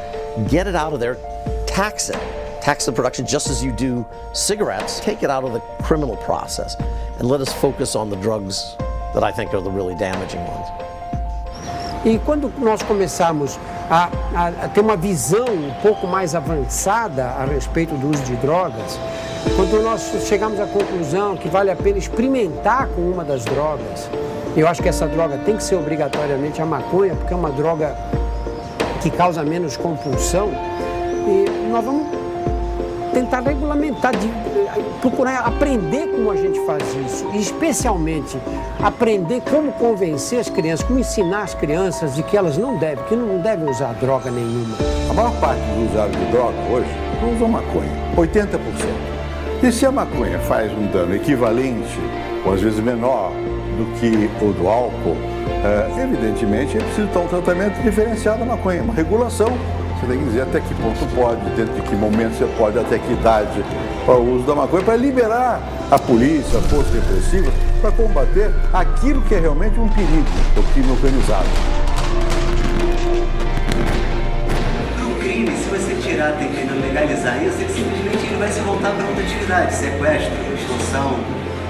Speaker 29: Get it out of there, tax it. Tax the production just as you do cigarettes. Take it out of the criminal process and let us focus on the drugs that I think are the really damaging ones.
Speaker 21: E quando nós começamos a ter uma visão um pouco mais avançada a respeito do uso de drogas, quando nós chegamos à conclusão que vale a pena experimentar com uma das drogas, eu acho que essa droga tem que ser obrigatoriamente a maconha, porque é uma droga que causa menos compulsão, e nós vamos tentar regulamentar, procurar aprender como a gente faz isso, e especialmente aprender como convencer as crianças, como ensinar as crianças de que elas não devem usar droga nenhuma.
Speaker 15: A maior parte dos usuários de droga hoje não usam maconha, 80%. E se a maconha faz um dano equivalente, ou às vezes menor, do que o do álcool, evidentemente é preciso ter um tratamento diferenciado da maconha, uma regulação. Você tem que dizer até que ponto pode, dentro de que momento você pode, até que idade para o uso da maconha, para liberar a polícia, a força repressiva, para combater aquilo que é realmente um perigo, o crime organizado.
Speaker 2: O crime, se você tirar, tentando legalizar isso, ele simplesmente vai se voltar para outra atividade, sequestro, extorsão,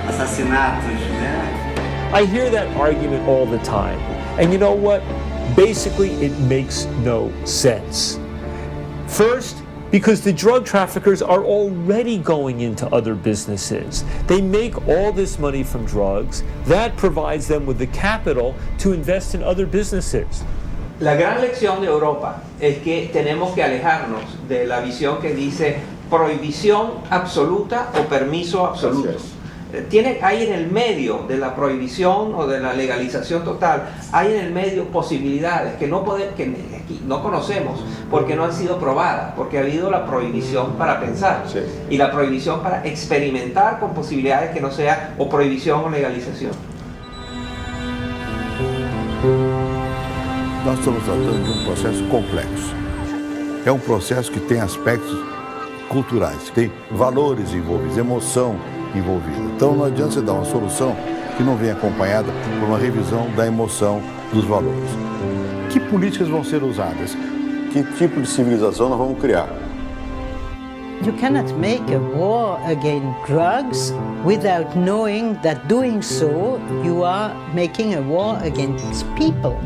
Speaker 2: assassinatos, né?
Speaker 5: I hear that argument all the time, and you know what? Basically, it makes no sense. First, because the drug traffickers are already going into other businesses. They make all this money from drugs. That provides them with the capital to invest in other businesses.
Speaker 6: La gran lección de Europa es que tenemos que alejarnos de la visión que dice prohibición absoluta o permiso absoluto. Hay en el medio de la prohibición o de la legalización total, hay en el medio posibilidades que no conocemos porque no han sido probadas, porque ha habido la prohibición para pensar y la prohibición para experimentar con posibilidades que no sea o prohibición o legalización.
Speaker 15: Nós estamos tratando de um processo complexo. É um processo que tem aspectos culturais, tem valores envolvidos, emoção envolvida. Então não adianta você dar uma solução que não venha acompanhada por uma revisão da emoção dos valores. Que políticas vão ser usadas? Que tipo de civilização nós vamos criar?
Speaker 24: You cannot make a war against drugs without knowing that doing so you are making a war against people.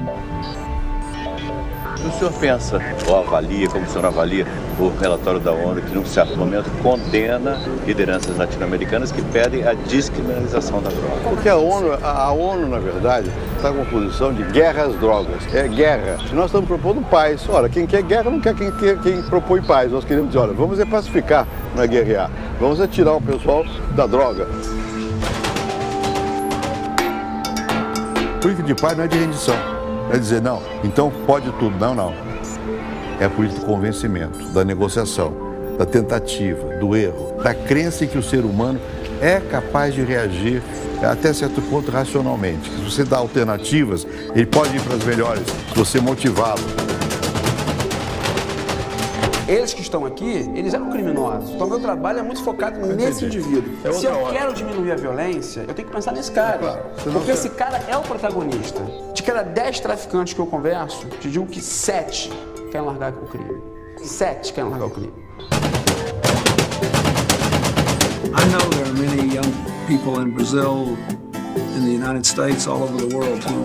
Speaker 9: O senhor pensa, ou avalia, como o senhor avalia o relatório da ONU, que num certo momento condena lideranças latino-americanas que pedem a descriminalização da droga?
Speaker 15: Porque a ONU, na verdade, está com uma posição de guerra às drogas. É guerra. Nós estamos propondo paz. Ora, quem quer guerra não quer quem propõe paz. Nós queremos dizer, olha, vamos pacificar, não é guerrear. Vamos tirar o pessoal da droga. Política de paz não é de rendição. Não é dizer, não, então pode tudo. Não, não. É a política do convencimento, da negociação, da tentativa, do erro, da crença em que o ser humano é capaz de reagir até certo ponto racionalmente. Se você dá alternativas, ele pode ir para as melhores, se você motivá-lo.
Speaker 10: Eles que estão aqui, eles eram criminosos. Então, meu trabalho é muito focado nesse indivíduo. Se eu quero diminuir a violência, eu tenho que pensar nesse cara. Claro. Porque esse cara é o protagonista. De cada 10 traficantes que eu converso, te digo que 7 querem largar o crime. 7 querem largar o crime.
Speaker 27: I know there are many young people in Brazil, in the United States, all over the world who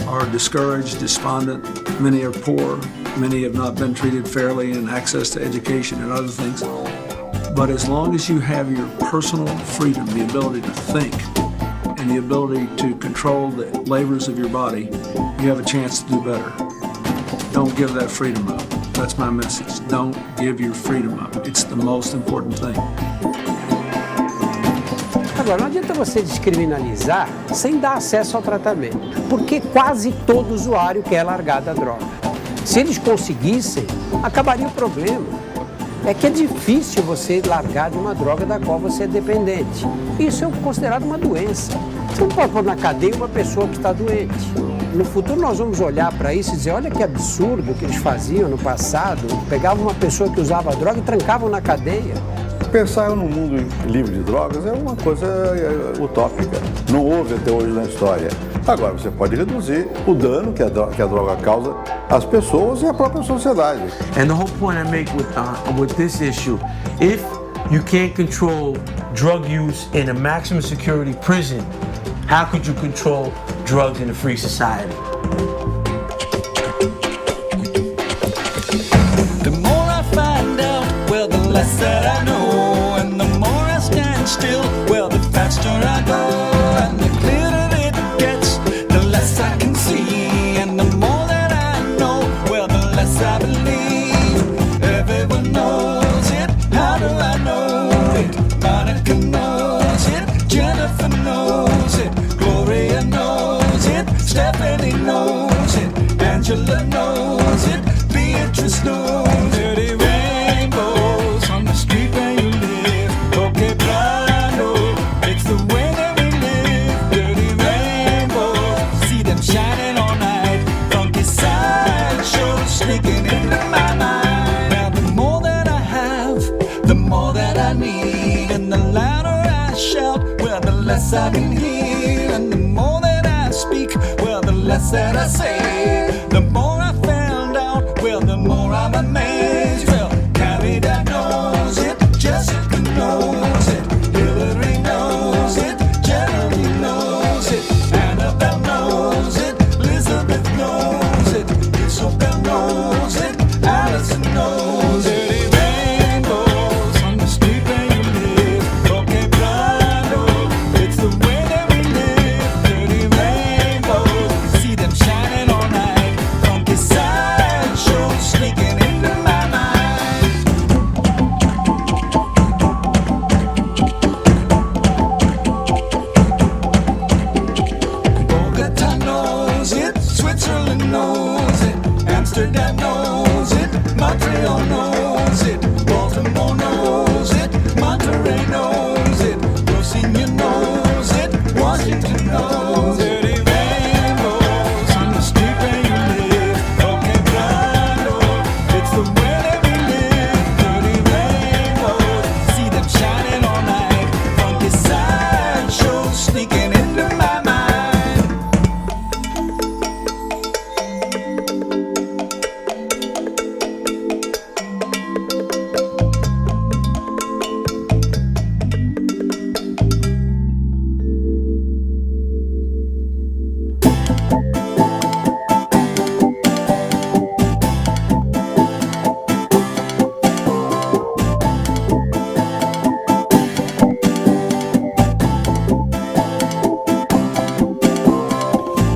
Speaker 27: are discouraged, despondent. Many are poor. Many have not been treated fairly in access to education and other things. But as long as you have your personal freedom, the ability to think, and the ability to control the labors of your body, you have a chance to do better. Don't give that freedom up. That's my message. Don't give your freedom up. It's the most important thing.
Speaker 21: Agora, não adianta você descriminalizar sem dar acesso ao tratamento, porque quase todo usuário quer largar da droga. Se eles conseguissem, acabaria o problema. É que é difícil você largar de uma droga da qual você é dependente. Isso é considerado uma doença. Você não pode pôr na cadeia uma pessoa que está doente. No futuro nós vamos olhar para isso e dizer, olha que absurdo que eles faziam no passado. Pegavam uma pessoa que usava droga e trancavam na cadeia.
Speaker 15: Pensar num mundo livre de drogas é uma coisa utópica. Não houve até hoje na história. Agora, você pode reduzir o dano que a droga causa às pessoas e à própria sociedade.
Speaker 12: And the whole point I make with this issue, if you can't control drug use in a maximum security prison, how could you control drugs in a free society?
Speaker 1: less I can hear, and the more that I speak, well, the less that I say. The more I found out, well, the more I'm amazed. Well, Caridad knows it, Jessica knows it, Hillary knows it, Jeremy knows it, Annabelle knows it, Elizabeth knows it, Isabel knows it, Allison knows it. Amsterdam knows it, Montreal knows it, Baltimore knows it, Monterey knows it, Rocinha knows it, Washington knows it. Dirty rainbows on the street where you live. Okay, Brando, it's the way that we live. Dirty rainbows, see them shining all night. Funky sideshows sneaking into my mind.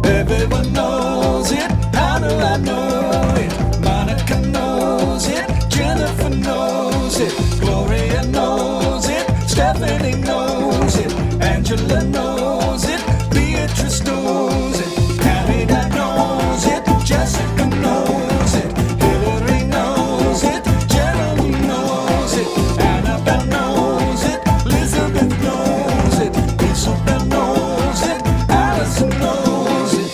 Speaker 1: Everyone knows it, how do I know it? Monica knows it, Jennifer knows it, Gloria knows it, Stephanie knows it, Angela knows it, Beatrice knows it, Caridad knows it, Jessica knows it, Hillary knows it, Jeremy knows it, Annabelle knows it, Elizabeth knows it, Isabel knows it, Allison knows it.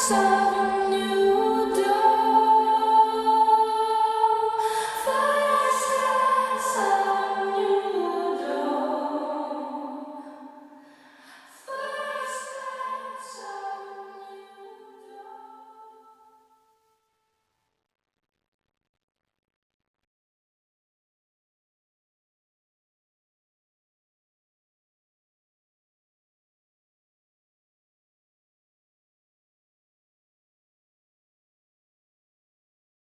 Speaker 1: So